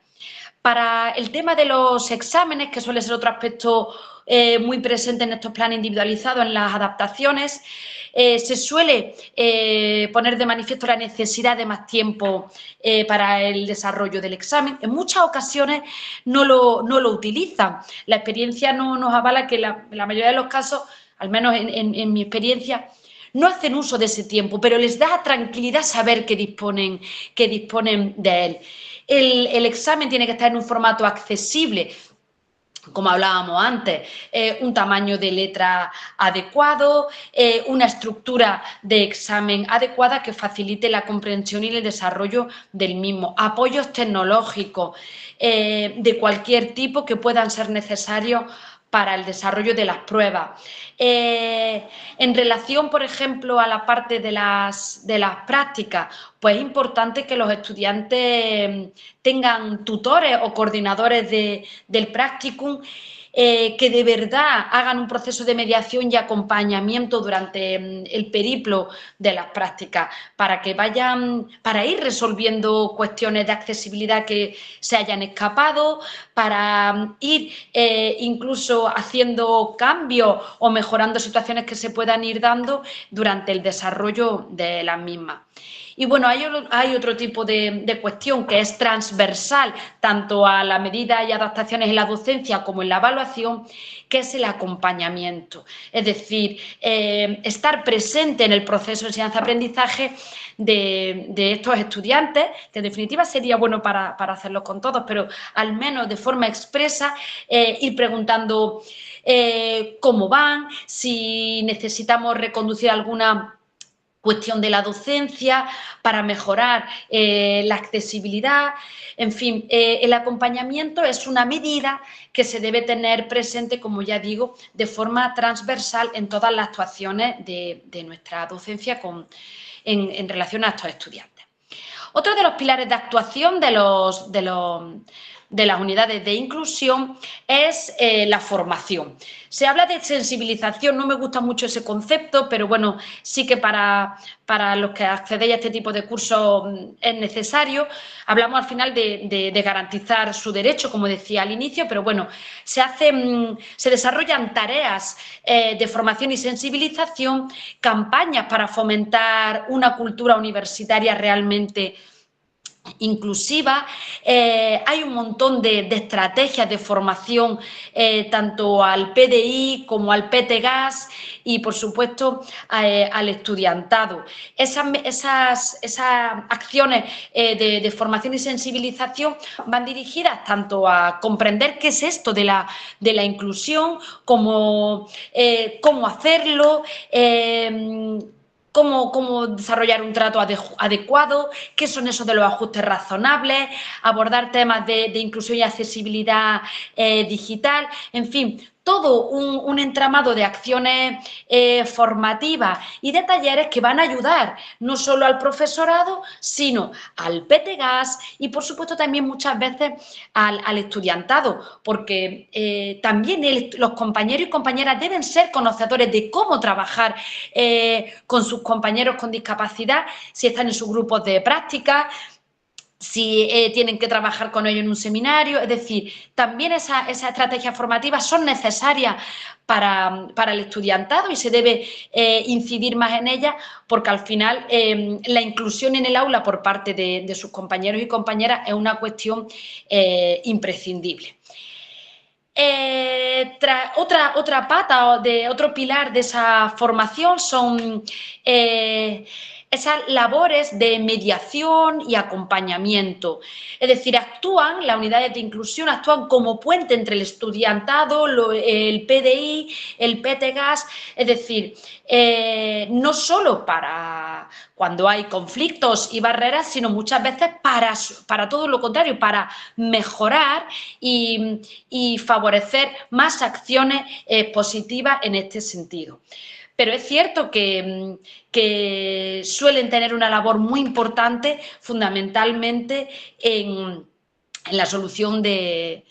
Para el tema de los exámenes, que suele ser otro aspecto muy presente en estos planes individualizados, en las adaptaciones, se suele poner de manifiesto la necesidad de más tiempo para el desarrollo del examen. En muchas ocasiones no lo utilizan. La experiencia no nos avala que la mayoría de los casos, al menos en mi experiencia, no hacen uso de ese tiempo, pero les da tranquilidad saber que disponen de él. El examen tiene que estar en un formato accesible, como hablábamos antes, un tamaño de letra adecuado, una estructura de examen adecuada que facilite la comprensión y el desarrollo del mismo, apoyos tecnológicos de cualquier tipo que puedan ser necesarios para el desarrollo de las pruebas. En relación, por ejemplo, a la parte de las prácticas, pues es importante que los estudiantes tengan tutores o coordinadores del practicum que de verdad hagan un proceso de mediación y acompañamiento durante el periplo de las prácticas para ir resolviendo cuestiones de accesibilidad que se hayan escapado, para ir incluso haciendo cambios o mejorando situaciones que se puedan ir dando durante el desarrollo de las mismas. Y bueno, hay otro tipo de cuestión que es transversal tanto a las medidas y adaptaciones en la docencia como en la evaluación, que es el acompañamiento. Es decir, estar presente en el proceso de enseñanza-aprendizaje de estos estudiantes, que en definitiva sería bueno para hacerlo con todos, pero al menos de forma expresa, ir preguntando cómo van, si necesitamos reconducir alguna cuestión de la docencia para mejorar la accesibilidad. En fin, el acompañamiento es una medida que se debe tener presente, como ya digo, de forma transversal en todas las actuaciones de nuestra docencia en relación a estos estudiantes. Otro de los pilares de actuación de las unidades de inclusión es la formación. Se habla de sensibilización, no me gusta mucho ese concepto, pero bueno, sí que para los que accedéis a este tipo de cursos es necesario. Hablamos al final de garantizar su derecho, como decía al inicio, pero bueno, se desarrollan tareas de formación y sensibilización, campañas para fomentar una cultura universitaria realmente inclusiva. Hay un montón de estrategias de formación tanto al PDI como al PTGAS y por supuesto al estudiantado. Esas acciones de formación y sensibilización van dirigidas tanto a comprender qué es esto de la inclusión, cómo hacerlo, cómo desarrollar un trato adecuado, qué son esos de los ajustes razonables, abordar temas de inclusión y accesibilidad digital, en fin, todo un entramado de acciones formativas y de talleres que van a ayudar no solo al profesorado, sino al PTGAS y, por supuesto, también muchas veces al estudiantado, porque también los compañeros y compañeras deben ser conocedores de cómo trabajar con sus compañeros con discapacidad, si están en sus grupos de práctica, si tienen que trabajar con ellos en un seminario. Es decir, también esas estrategias formativas son necesarias para el estudiantado y se debe incidir más en ellas porque al final la inclusión en el aula por parte de sus compañeros y compañeras es una cuestión imprescindible. Otra pata, otro pilar de esa formación son esas labores de mediación y acompañamiento. Es decir, las unidades de inclusión actúan como puente entre el estudiantado, el PDI, el PTGAS, es decir, no solo para cuando hay conflictos y barreras, sino muchas veces para todo lo contrario, para mejorar y favorecer más acciones positivas en este sentido. Pero es cierto que suelen tener una labor muy importante, fundamentalmente en la resolución de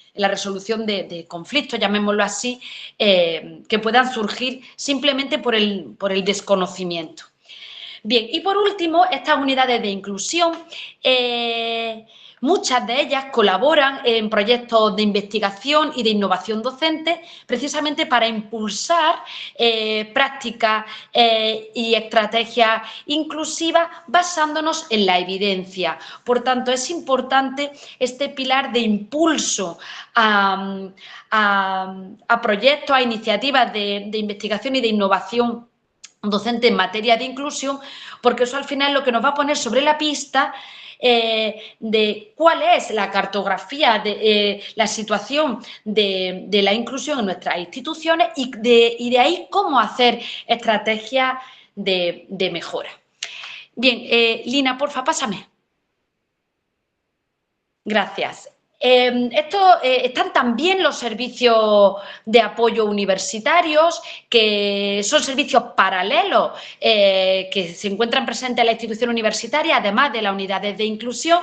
conflictos, llamémoslo así, que puedan surgir simplemente por el desconocimiento. Bien, y por último, estas unidades de inclusión, muchas de ellas colaboran en proyectos de investigación y de innovación docente, precisamente para impulsar prácticas y estrategias inclusivas basándonos en la evidencia. Por tanto, es importante este pilar de impulso a proyectos, a iniciativas de investigación y de innovación docente en materia de inclusión, porque eso al final lo que nos va a poner sobre la pista de cuál es la cartografía, de la situación de la inclusión en nuestras instituciones y de ahí cómo hacer estrategias de mejora. Bien, Lina, porfa, pásame. Gracias. Están también los servicios de apoyo universitarios, que son servicios paralelos que se encuentran presentes en la institución universitaria, además de las unidades de inclusión.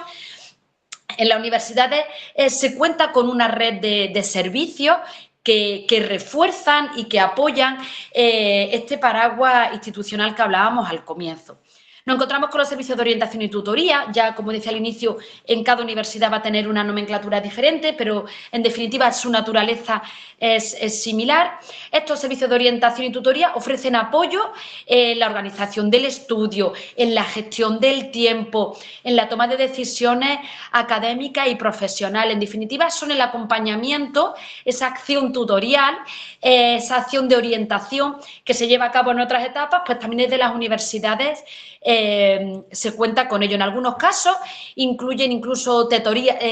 En las universidades se cuenta con una red de servicios que refuerzan y que apoyan este paraguas institucional que hablábamos al comienzo. Nos encontramos con los servicios de orientación y tutoría, ya como decía al inicio, en cada universidad va a tener una nomenclatura diferente, pero en definitiva su naturaleza es similar. Estos servicios de orientación y tutoría ofrecen apoyo en la organización del estudio, en la gestión del tiempo, en la toma de decisiones académicas y profesionales. En definitiva, son el acompañamiento, esa acción tutorial, esa acción de orientación que se lleva a cabo en otras etapas, pues también desde las universidades se cuenta con ello. En algunos casos incluyen incluso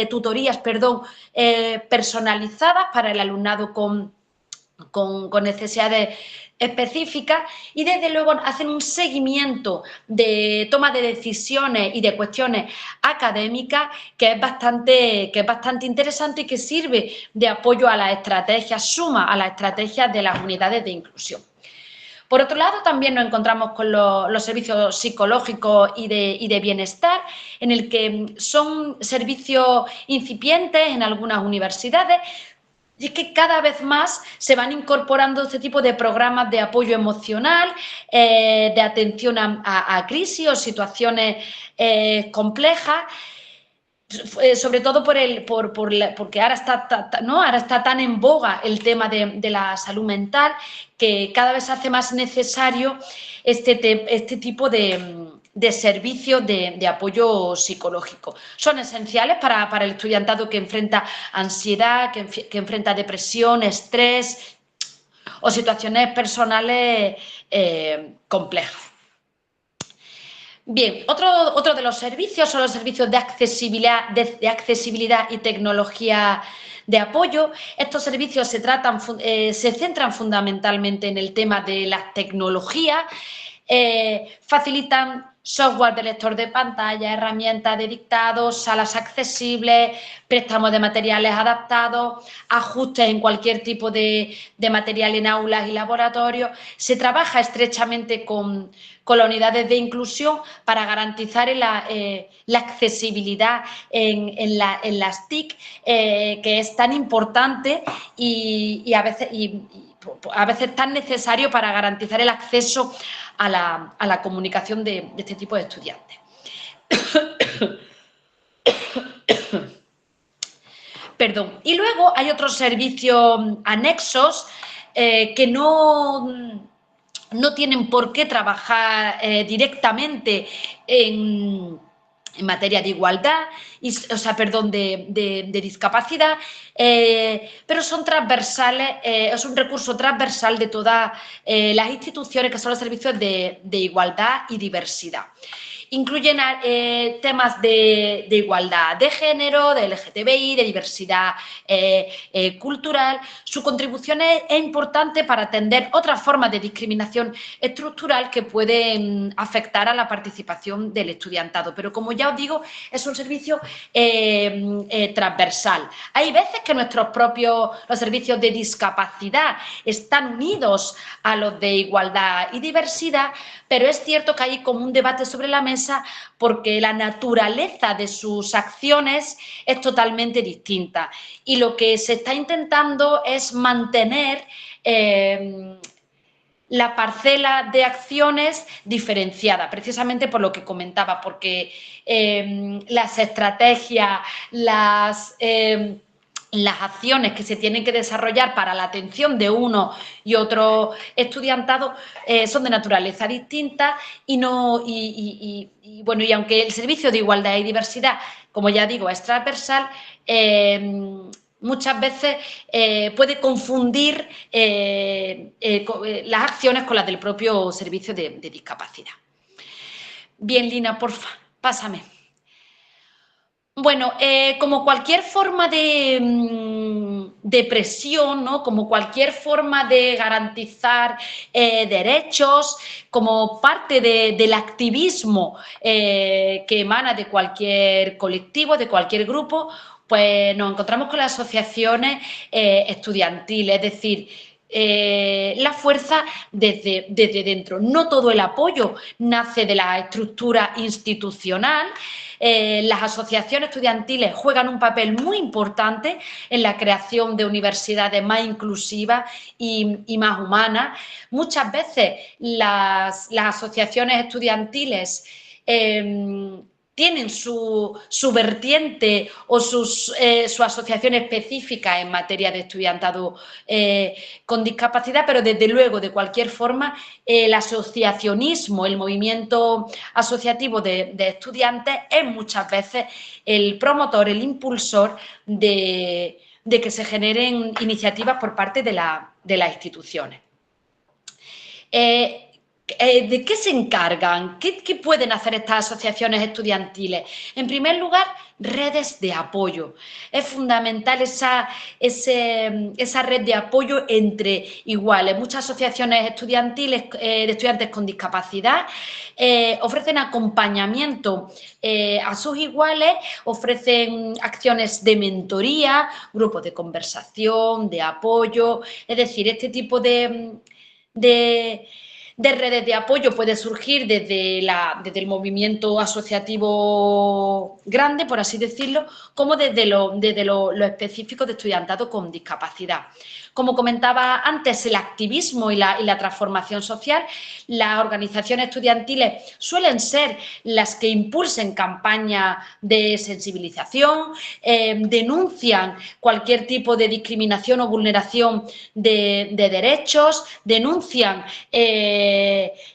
tutorías personalizadas para el alumnado con necesidades específicas y desde luego hacen un seguimiento de toma de decisiones y de cuestiones académicas que es bastante interesante y que sirve de apoyo a las estrategias, suma a las estrategias de las unidades de inclusión. Por otro lado, también nos encontramos con los servicios psicológicos y de bienestar, en el que son servicios incipientes en algunas universidades, y es que cada vez más se van incorporando este tipo de programas de apoyo emocional, de atención a crisis o situaciones complejas, sobre todo porque ahora está tan en boga el tema de la salud mental, que cada vez se hace más necesario este tipo de servicios de apoyo psicológico. Son esenciales para el estudiantado que enfrenta ansiedad, que enfrenta depresión, estrés o situaciones personales complejas. Bien, otro de los servicios son los servicios de accesibilidad y tecnología de apoyo. Estos servicios se centran fundamentalmente en el tema de las tecnologías, facilitan software de lector de pantalla, herramientas de dictado, salas accesibles, préstamos de materiales adaptados, ajustes en cualquier tipo de material en aulas y laboratorios. Se trabaja estrechamente con las unidades de inclusión para garantizar la accesibilidad en las TIC, que es tan importante y a veces tan necesario para garantizar el acceso a la comunicación de este tipo de estudiantes. Perdón. Y luego hay otros servicios anexos que no tienen por qué trabajar directamente en materia de igualdad, de discapacidad, pero son transversales, es un recurso transversal de todas las instituciones, que son los servicios de igualdad y diversidad. Incluyen temas de igualdad de género, de LGTBI, de diversidad cultural. Su contribución es importante para atender otras formas de discriminación estructural que pueden afectar a la participación del estudiantado. Pero como ya os digo, es un servicio transversal. Hay veces que los servicios de discapacidad están unidos a los de igualdad y diversidad, pero es cierto que hay como un debate sobre la mesa porque la naturaleza de sus acciones es totalmente distinta. Y lo que se está intentando es mantener la parcela de acciones diferenciada, precisamente por lo que comentaba, porque las estrategias, las acciones que se tienen que desarrollar para la atención de uno y otro estudiantado son de naturaleza distinta y aunque el servicio de igualdad y diversidad, como ya digo, es transversal, muchas veces puede confundir las acciones con las del propio servicio de discapacidad. Bien, Lina, porfa, pásame. Bueno, como cualquier forma de presión, ¿no? Como cualquier forma de garantizar derechos, como parte del activismo que emana de cualquier colectivo, de cualquier grupo, pues nos encontramos con las asociaciones estudiantiles, es decir, la fuerza desde dentro. No todo el apoyo nace de la estructura institucional. Las asociaciones estudiantiles juegan un papel muy importante en la creación de universidades más inclusivas y más humanas. Muchas veces las asociaciones estudiantiles tienen su vertiente o su asociación específica en materia de estudiantado con discapacidad, pero desde luego, de cualquier forma, el asociacionismo, el movimiento asociativo de estudiantes es muchas veces el promotor, el impulsor de que se generen iniciativas por parte de las instituciones. ¿De qué se encargan? ¿Qué pueden hacer estas asociaciones estudiantiles? En primer lugar, redes de apoyo. Es fundamental esa red de apoyo entre iguales. Muchas asociaciones estudiantiles de estudiantes con discapacidad ofrecen acompañamiento a sus iguales, ofrecen acciones de mentoría, grupos de conversación, de apoyo. Es decir, este tipo de redes de apoyo puede surgir desde el movimiento asociativo grande, por así decirlo, como desde lo específico de estudiantado con discapacidad. Como comentaba antes, el activismo y la transformación social, las organizaciones estudiantiles suelen ser las que impulsen campañas de sensibilización, denuncian cualquier tipo de discriminación o vulneración de derechos, denuncian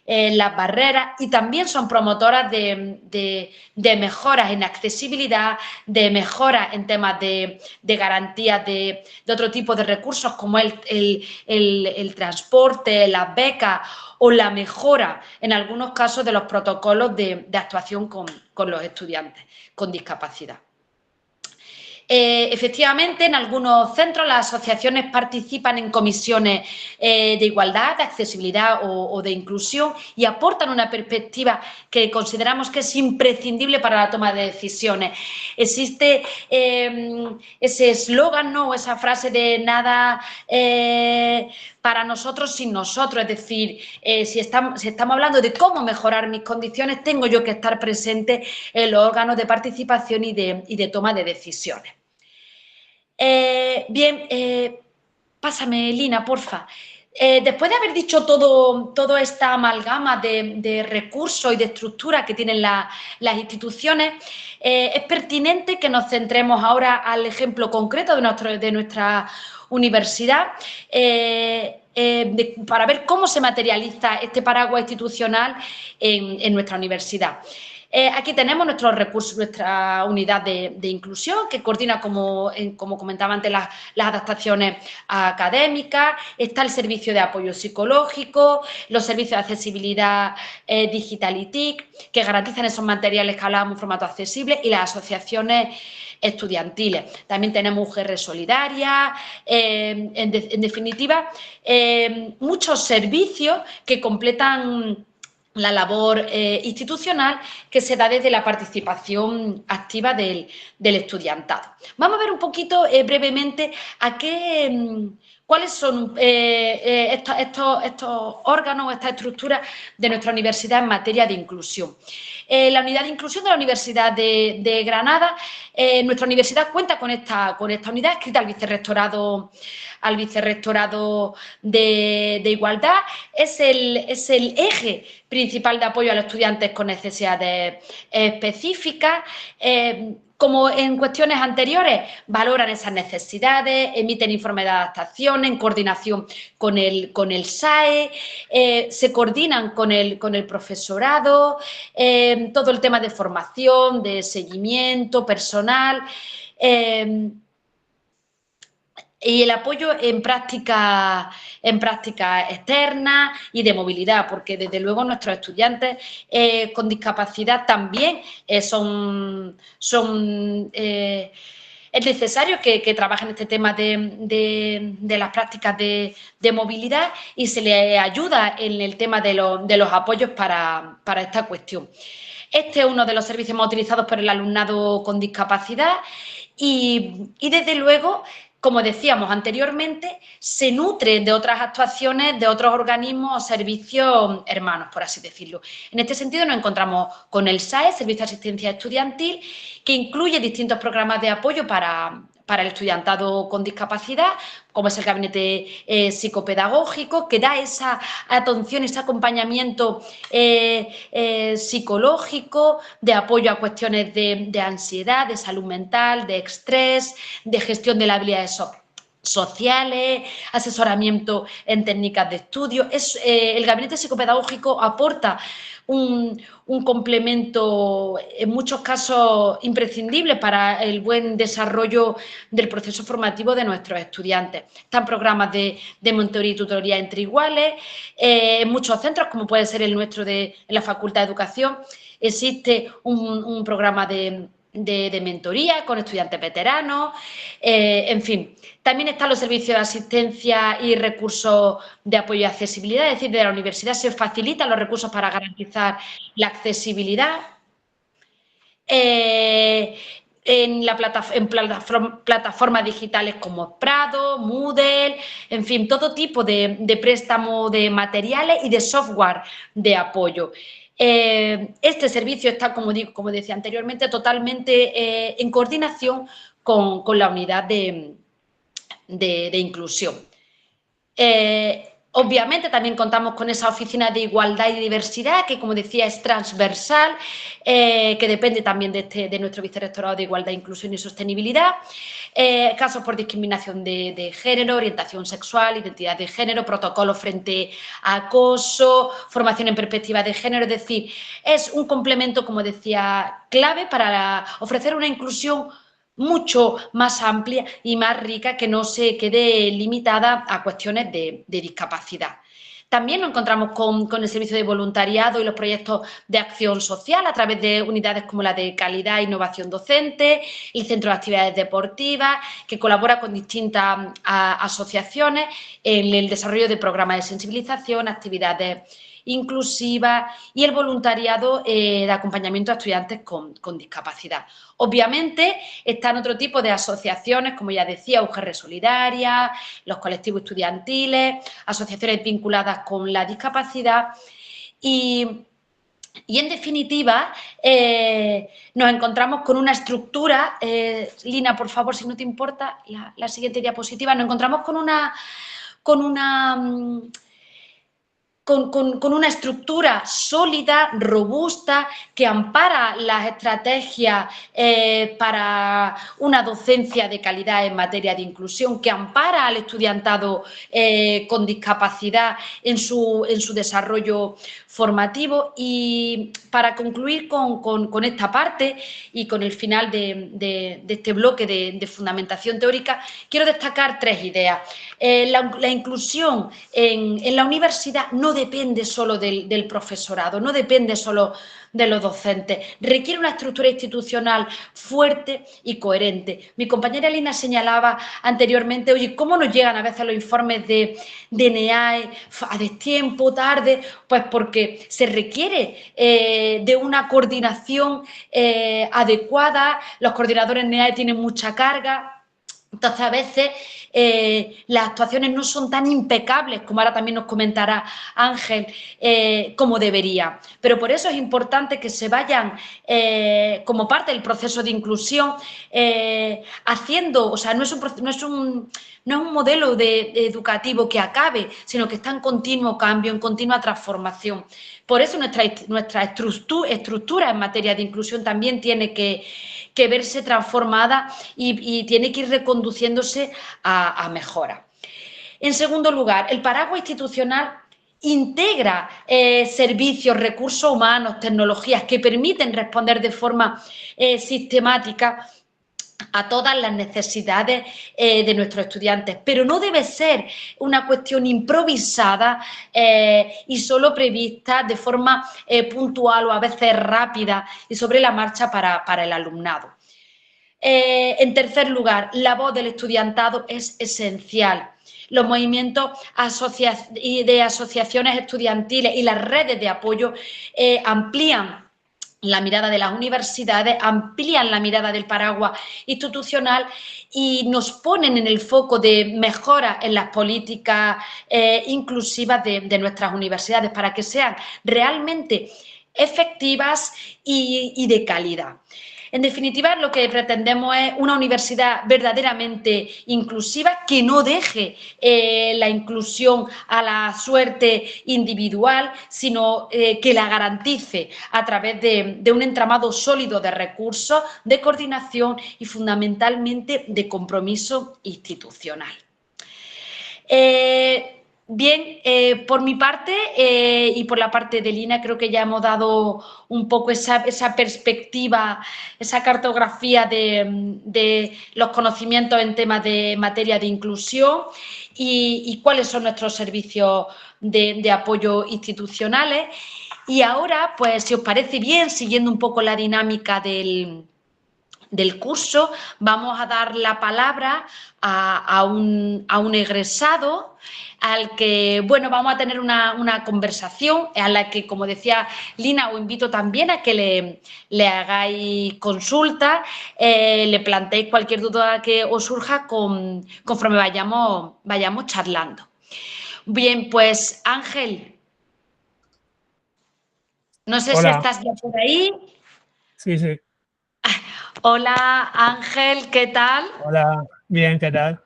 las barreras y también son promotoras de mejoras en accesibilidad, de mejoras en temas de garantía de otro tipo de recursos como el transporte, las becas o la mejora, en algunos casos, de los protocolos de actuación con los estudiantes con discapacidad. Efectivamente, en algunos centros las asociaciones participan en comisiones de igualdad, de accesibilidad o de inclusión y aportan una perspectiva que consideramos que es imprescindible para la toma de decisiones. Existe ese eslogan, ¿no? Esa frase de nada para nosotros sin nosotros, es decir, si estamos hablando de cómo mejorar mis condiciones, tengo yo que estar presente en los órganos de participación y de toma de decisiones. Pásame, Lina, porfa. Después de haber dicho toda esta amalgama de recursos y de estructura que tienen las instituciones, es pertinente que nos centremos ahora al ejemplo concreto de nuestra universidad para ver cómo se materializa este paraguas institucional en nuestra universidad. Aquí tenemos nuestros recursos, nuestra unidad de inclusión que coordina, como comentaba antes, las adaptaciones académicas. Está el servicio de apoyo psicológico, los servicios de accesibilidad digital y TIC, que garantizan esos materiales que hablábamos en formato accesible, y las asociaciones estudiantiles. También tenemos UGR Solidaria, en definitiva, muchos servicios que completan la labor institucional que se da desde la participación activa del estudiantado. Vamos a ver un poquito brevemente cuáles son estos órganos o estas estructuras de nuestra universidad en materia de inclusión. La unidad de inclusión de la Universidad de Granada, nuestra universidad cuenta con esta unidad adscrita al Vicerrectorado de Igualdad. Es el eje principal de apoyo a los estudiantes con necesidades específicas. Como en cuestiones anteriores, valoran esas necesidades, emiten informes de adaptación en coordinación con el SAE, se coordinan con el profesorado, todo el tema de formación, de seguimiento personal, y el apoyo en práctica externa y de movilidad, porque desde luego nuestros estudiantes con discapacidad también es necesario que trabajen este tema de las prácticas de movilidad y se les ayuda en el tema de los apoyos para esta cuestión. Este es uno de los servicios más utilizados por el alumnado con discapacidad y desde luego, como decíamos anteriormente, se nutre de otras actuaciones, de otros organismos o servicios hermanos, por así decirlo. En este sentido nos encontramos con el SAE, Servicio de Asistencia Estudiantil, que incluye distintos programas de apoyo para el estudiantado con discapacidad, como es el gabinete psicopedagógico, que da esa atención, ese acompañamiento psicológico, de apoyo a cuestiones de ansiedad, de salud mental, de estrés, de gestión de las habilidades sociales, asesoramiento en técnicas de estudio. El gabinete psicopedagógico aporta un complemento, en muchos casos imprescindible para el buen desarrollo del proceso formativo de nuestros estudiantes. Están programas de mentoría y tutoría entre iguales. En muchos centros, como puede ser el nuestro en la Facultad de Educación, existe un programa de mentoría con estudiantes veteranos, en fin. También están los servicios de asistencia y recursos de apoyo y accesibilidad, es decir, de la universidad se facilitan los recursos para garantizar la accesibilidad. En plataformas digitales como Prado, Moodle, en fin, todo tipo de préstamo de materiales y de software de apoyo. Este servicio está, como decía anteriormente, totalmente en coordinación con la unidad de inclusión. Obviamente también contamos con esa oficina de igualdad y diversidad que, como decía, es transversal, que depende también de nuestro Vicerrectorado de Igualdad, Inclusión y Sostenibilidad. Casos por discriminación de género, orientación sexual, identidad de género, protocolos frente a acoso, formación en perspectiva de género, es decir, es un complemento, como decía, clave para ofrecer una inclusión mucho más amplia y más rica, que no se quede limitada a cuestiones de discapacidad. También nos encontramos con el servicio de voluntariado y los proyectos de acción social a través de unidades como la de calidad e innovación docente, el Centro de Actividades Deportivas, que colabora con distintas asociaciones en el desarrollo de programas de sensibilización, actividades inclusivas y el voluntariado de acompañamiento a estudiantes con discapacidad. Obviamente están otro tipo de asociaciones, como ya decía, UGR Solidaria, los colectivos estudiantiles, asociaciones vinculadas con la discapacidad y en definitiva nos encontramos con una estructura, Lina, por favor, si no te importa, la siguiente diapositiva, nos encontramos con una estructura sólida, robusta, que ampara las estrategias para una docencia de calidad en materia de inclusión, que ampara al estudiantado con discapacidad en su desarrollo formativo. Y para concluir con esta parte y con el final de este bloque de fundamentación teórica, quiero destacar tres ideas. La inclusión en la universidad no depende solo del profesorado, no depende solo de los docentes, requiere una estructura institucional fuerte y coherente. Mi compañera Lina señalaba anteriormente, oye, ¿cómo nos llegan a veces los informes de NEAE a destiempo, tarde? Pues porque se requiere de una coordinación adecuada, los coordinadores NEAE tienen mucha carga. Entonces, a veces las actuaciones no son tan impecables, como ahora también nos comentará Ángel, como debería. Pero por eso es importante que se vayan, como parte del proceso de inclusión, haciendo, o sea, no es un modelo educativo que acabe, sino que está en continuo cambio, en continua transformación. Por eso nuestra estructura en materia de inclusión también tiene que verse transformada y tiene que ir reconduciéndose a mejora. En segundo lugar, el paraguas institucional integra servicios, recursos humanos, tecnologías que permiten responder de forma sistemática a todas las necesidades de nuestros estudiantes, pero no debe ser una cuestión improvisada y solo prevista de forma puntual o a veces rápida y sobre la marcha para el alumnado. En tercer lugar, la voz del estudiantado es esencial. Los movimientos de asociaciones estudiantiles y las redes de apoyo amplían la mirada de las universidades, amplían la mirada del paraguas institucional y nos ponen en el foco de mejora en las políticas inclusivas de nuestras universidades para que sean realmente efectivas y de calidad. En definitiva, lo que pretendemos es una universidad verdaderamente inclusiva que no deje la inclusión a la suerte individual, sino que la garantice a través de un entramado sólido de recursos, de coordinación y fundamentalmente de compromiso institucional. Bien, por mi parte y por la parte de Lina, creo que ya hemos dado un poco esa perspectiva, esa cartografía de los conocimientos en temas de materia de inclusión y cuáles son nuestros servicios de apoyo institucionales. Y ahora, pues, si os parece bien, siguiendo un poco la dinámica del curso, vamos a dar la palabra a un egresado al que, bueno, vamos a tener una conversación a la que, como decía Lina, os invito también a que le hagáis consulta, le planteéis cualquier duda que os surja conforme vayamos charlando. Bien, pues Ángel, no sé si estás ya por ahí. Sí, sí. Hola Ángel, ¿qué tal? Hola, bien, ¿qué tal?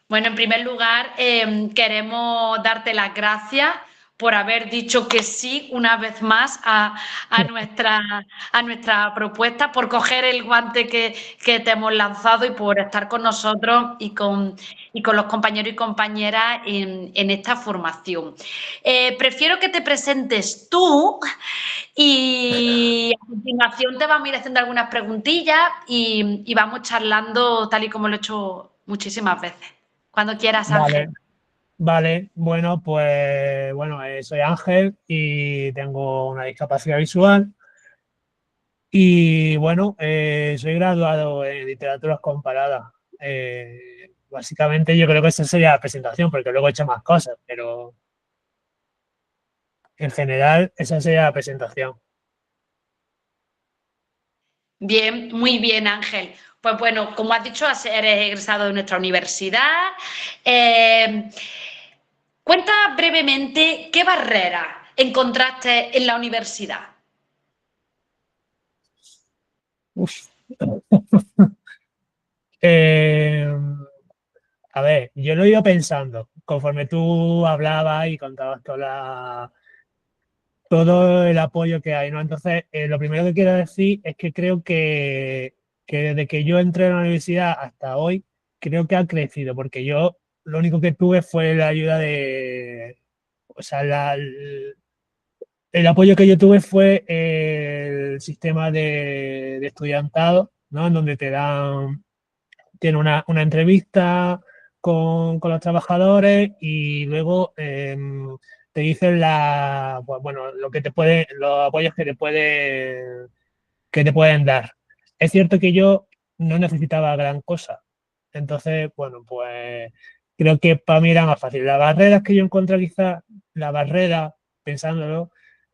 Bueno, en primer lugar, queremos darte las gracias por haber dicho que sí una vez más a nuestra propuesta, por coger el guante que te hemos lanzado y por estar con nosotros y con los compañeros y compañeras en esta formación. Prefiero que te presentes tú y a continuación te vamos a ir haciendo algunas preguntillas y vamos charlando tal y como lo he hecho muchísimas veces. Cuando quieras, Ángel. Vale, bueno, pues soy Ángel y tengo una discapacidad visual y bueno, soy graduado en literaturas comparadas. Básicamente yo creo que esa sería la presentación porque luego he hecho más cosas, pero en general esa sería la presentación. Bien, muy bien, Ángel. Pues bueno, como has dicho, eres egresado de nuestra universidad. Cuenta brevemente qué barreras encontraste en la universidad. A ver, yo lo he ido pensando conforme tú hablabas y contabas todo el apoyo que hay, ¿no? Entonces, lo primero que quiero decir es que creo que desde que yo entré a la universidad hasta hoy, creo que ha crecido, porque yo lo único que tuve fue la ayuda o sea, el apoyo que yo tuve fue el sistema de estudiantado, ¿no? En donde tiene una entrevista con los trabajadores y luego te dicen pues, bueno, los apoyos que te pueden dar. Es cierto que yo no necesitaba gran cosa. Entonces, bueno, pues creo que para mí era más fácil. Las barreras que yo encontré quizás, la barrera, pensándolo,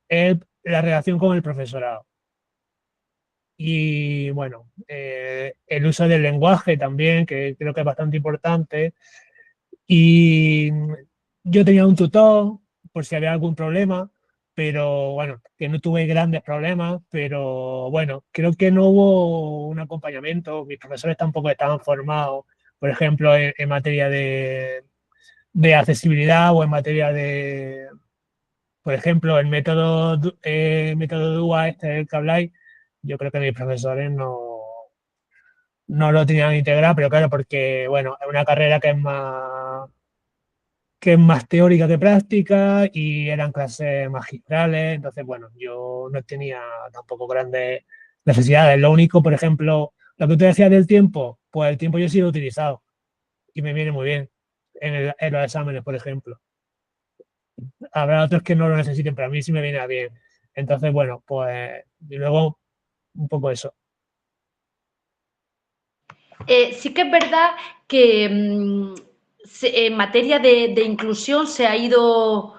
es la relación con el profesorado. Y bueno, el uso del lenguaje también, que creo que es bastante importante. Y yo tenía un tutor por si había algún problema, pero bueno, que no tuve grandes problemas, pero bueno, creo que no hubo un acompañamiento, mis profesores tampoco estaban formados, por ejemplo, en materia de accesibilidad o en materia de, por ejemplo, método DUA, este del que habláis, yo creo que mis profesores no lo tenían integrado, pero claro, porque bueno, es una carrera que es más teórica que práctica y eran clases magistrales, entonces, bueno, yo no tenía tampoco grandes necesidades. Lo único, por ejemplo, lo que tú decías del tiempo, pues el tiempo yo sí lo he utilizado y me viene muy bien en los exámenes, por ejemplo. Habrá otros que no lo necesiten, pero a mí sí me viene bien. Entonces, bueno, pues y luego un poco eso. Sí que es verdad que en materia de inclusión se ha ido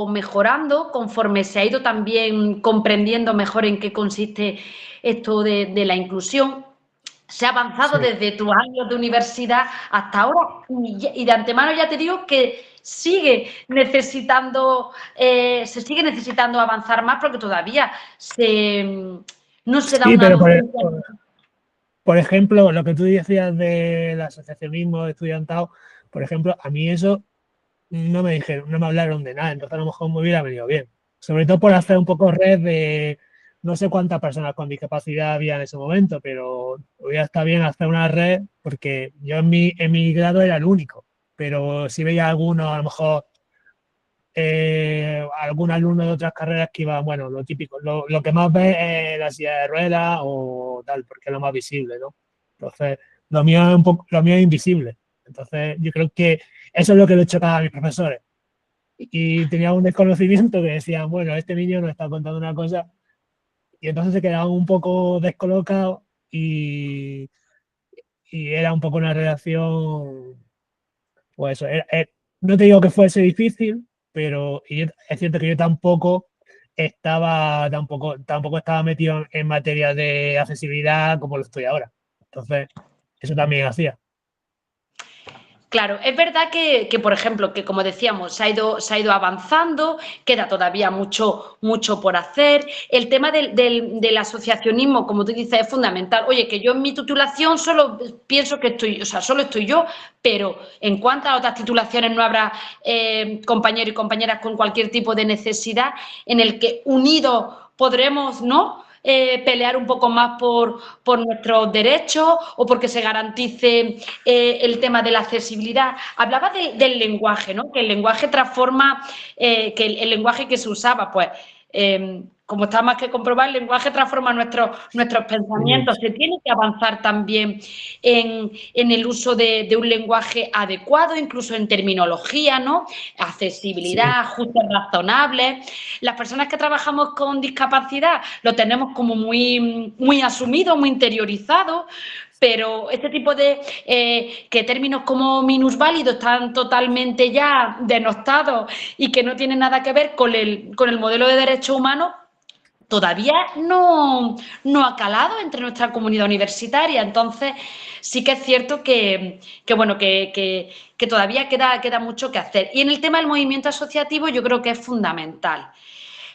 mejorando conforme se ha ido también comprendiendo mejor en qué consiste esto de la inclusión. Se ha avanzado Sí. desde tus años de universidad hasta ahora y de antemano ya te digo que se sigue necesitando avanzar más porque todavía no se da Sí, una pero por, docencia. por ejemplo, lo que tú decías del asociacionismo estudiantado, por ejemplo, a mí eso no me hablaron de nada, entonces a lo mejor me hubiera venido bien. Sobre todo por hacer un poco red de no sé cuántas personas con discapacidad había en ese momento, pero hubiera estado bien hacer una red porque yo en mi grado era el único, pero si veía algunos, a lo mejor algún alumno de otras carreras que iba, bueno, lo típico, lo que más ves es la silla de ruedas o tal, porque es lo más visible, ¿no? Entonces, lo mío es invisible. Entonces, yo creo que eso es lo que le chocaba a mis profesores. Y tenía un desconocimiento que decían, bueno, este niño nos está contando una cosa, y entonces se quedaban un poco descolocados y era un poco una relación, pues eso, no te digo que fuese difícil, pero es cierto que yo tampoco estaba metido en materia de accesibilidad como lo estoy ahora. Entonces, eso también hacía. Claro, es verdad que, por ejemplo, que como decíamos, se ha ido avanzando, queda todavía mucho por hacer. El tema del asociacionismo, como tú dices, es fundamental. Oye, que yo en mi titulación solo pienso que solo estoy yo, pero ¿en cuántas otras titulaciones no habrá compañeros y compañeras con cualquier tipo de necesidad en el que unidos podremos, ¿no?, pelear un poco más por nuestros derechos o porque se garantice el tema de la accesibilidad. Hablaba del lenguaje, ¿no? Que el lenguaje transforma, que el lenguaje que se usaba, pues, como está más que comprobar, el lenguaje transforma nuestros pensamientos. Se tiene que avanzar también en el uso de un lenguaje adecuado, incluso en terminología, ¿no? Accesibilidad, ajustes razonables. Las personas que trabajamos con discapacidad lo tenemos como muy asumido, muy interiorizado, pero este tipo de que términos como minusválido están totalmente ya denostados y que no tienen nada que ver con el modelo de derechos humanos, todavía no ha calado entre nuestra comunidad universitaria. Entonces, sí que es cierto que todavía queda mucho que hacer. Y en el tema del movimiento asociativo yo creo que es fundamental.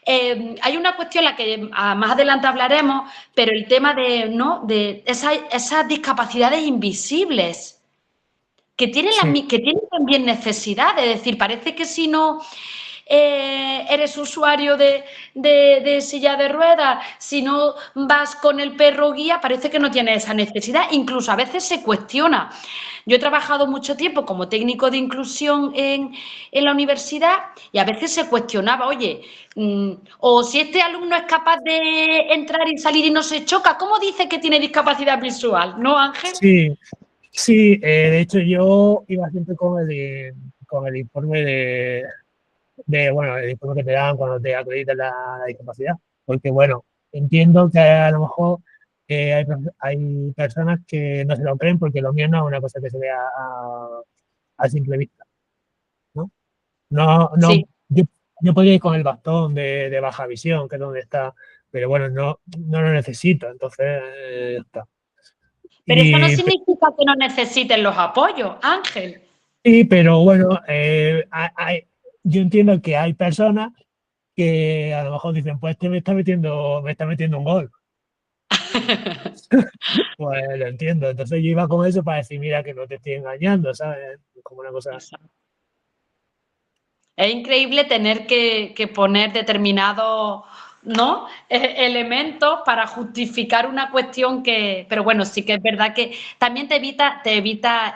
Hay una cuestión, la que más adelante hablaremos, pero el tema de esas discapacidades invisibles que tienen también necesidad. Es decir, parece que si no eres usuario de silla de ruedas, si no vas con el perro guía, parece que no tienes esa necesidad. Incluso a veces se cuestiona. Yo he trabajado mucho tiempo como técnico de inclusión en la universidad y a veces se cuestionaba, oye, o si este alumno es capaz de entrar y salir y no se choca, ¿cómo dice que tiene discapacidad visual? ¿No, Ángel? Sí, de hecho yo iba siempre con el informe bueno, el informe que te dan cuando te acreditan la discapacidad. Porque, bueno, entiendo que a lo mejor hay personas que no se lo creen porque lo mío no es una cosa que se vea a simple vista, ¿no? Sí. Yo podría ir con el bastón de baja visión, que es donde está, pero bueno, no lo necesito, entonces ya está. Pero eso no Y, significa que no necesiten los apoyos, Ángel. sí, pero bueno, yo entiendo que hay personas que a lo mejor dicen, pues este me está metiendo un gol. Pues lo entiendo. Entonces yo iba con eso para decir, mira, que no te estoy engañando, ¿sabes? Como una cosa. Es increíble tener que poner determinados, ¿no? Elementos para justificar una cuestión que, pero bueno, sí que es verdad que también te evita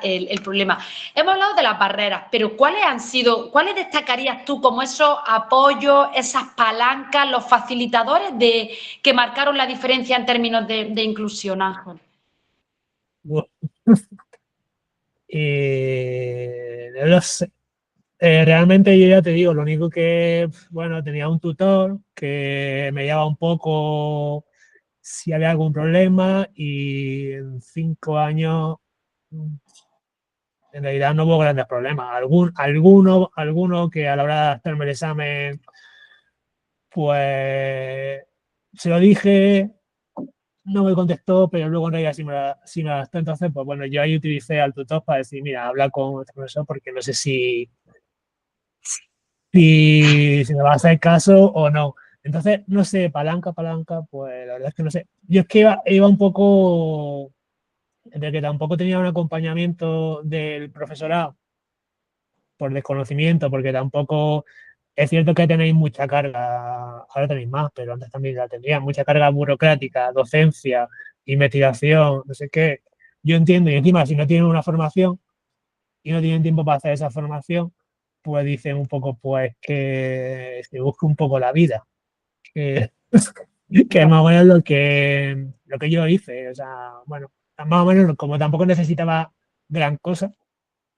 el problema. Hemos hablado de las barreras, pero ¿cuáles destacarías tú como esos apoyos, esas palancas, los facilitadores que marcaron la diferencia en términos de inclusión, Ángel? No lo sé. Realmente yo ya te digo, lo único que, bueno, tenía un tutor que me llevaba un poco si había algún problema y en 5 años en realidad no hubo grandes problemas. Alguno que a la hora de hacerme el examen, pues se lo dije, no me contestó, pero luego en realidad sí me la gastó. Entonces, pues bueno, yo ahí utilicé al tutor para decir, mira, habla con este profesor porque no sé si me va a hacer caso o no. Entonces, no sé, palanca, pues la verdad es que no sé. Yo es que iba un poco, entre que tampoco tenía un acompañamiento del profesorado por desconocimiento, porque tampoco es cierto que tenéis mucha carga, ahora tenéis más, pero antes también la tendrían, mucha carga burocrática, docencia, investigación, no sé qué. Yo entiendo, y encima si no tienen una formación y no tienen tiempo para hacer esa formación, pues dicen un poco, pues que se busque un poco la vida, que, que es más o menos lo que yo hice. O sea, bueno, más o menos como tampoco necesitaba gran cosa,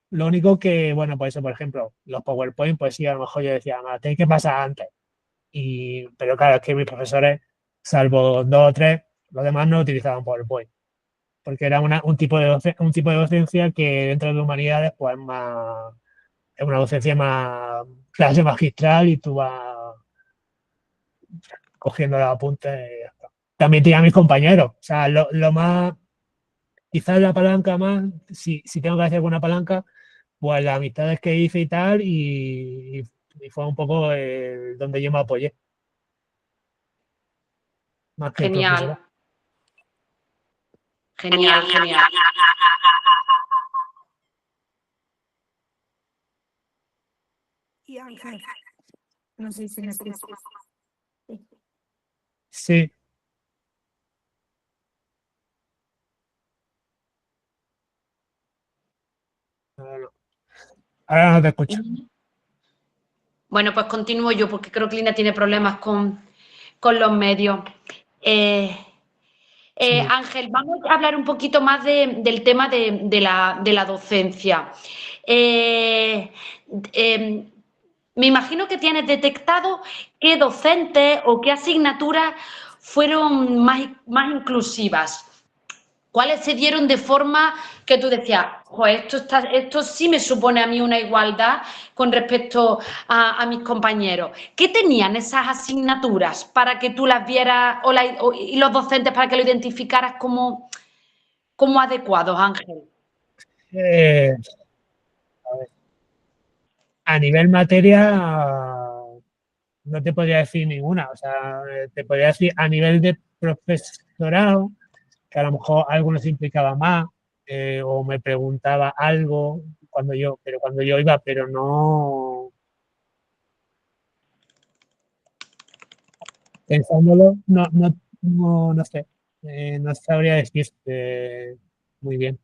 lo único que, bueno, pues eso, por ejemplo, los PowerPoint, pues sí, a lo mejor yo decía, no, tenéis que pasar antes. Pero claro, es que mis profesores, salvo 2 o 3, los demás no utilizaban PowerPoint, porque era un tipo de docencia que dentro de humanidades, pues es una docencia más clase magistral y tú vas cogiendo los apuntes y ya está. También tenía a mis compañeros, o sea, lo más, quizás la palanca más, si tengo que hacer alguna palanca, pues las amistades que hice y tal, y fue un poco donde yo me apoyé, más que el Genial, profesor. genial, genial. Y Ángel, no sé si me escuchas. Sí. Ahora no te escucho. Bueno, pues continúo yo porque creo que Lina tiene problemas con los medios. Sí. Ángel, vamos a hablar un poquito más del tema de la docencia. Me imagino que tienes detectado qué docentes o qué asignaturas fueron más inclusivas. ¿Cuáles se dieron de forma que tú decías, pues esto sí me supone a mí una igualdad con respecto a mis compañeros? ¿Qué tenían esas asignaturas para que tú las vieras y los docentes para que lo identificaras como adecuados, Ángel? Eh, a nivel materia, no te podría decir ninguna. O sea, te podría decir a nivel de profesorado, que a lo mejor algunos se implicaba más, o me preguntaba algo cuando yo iba, pero no pensándolo, no sé, no sabría decirte muy bien.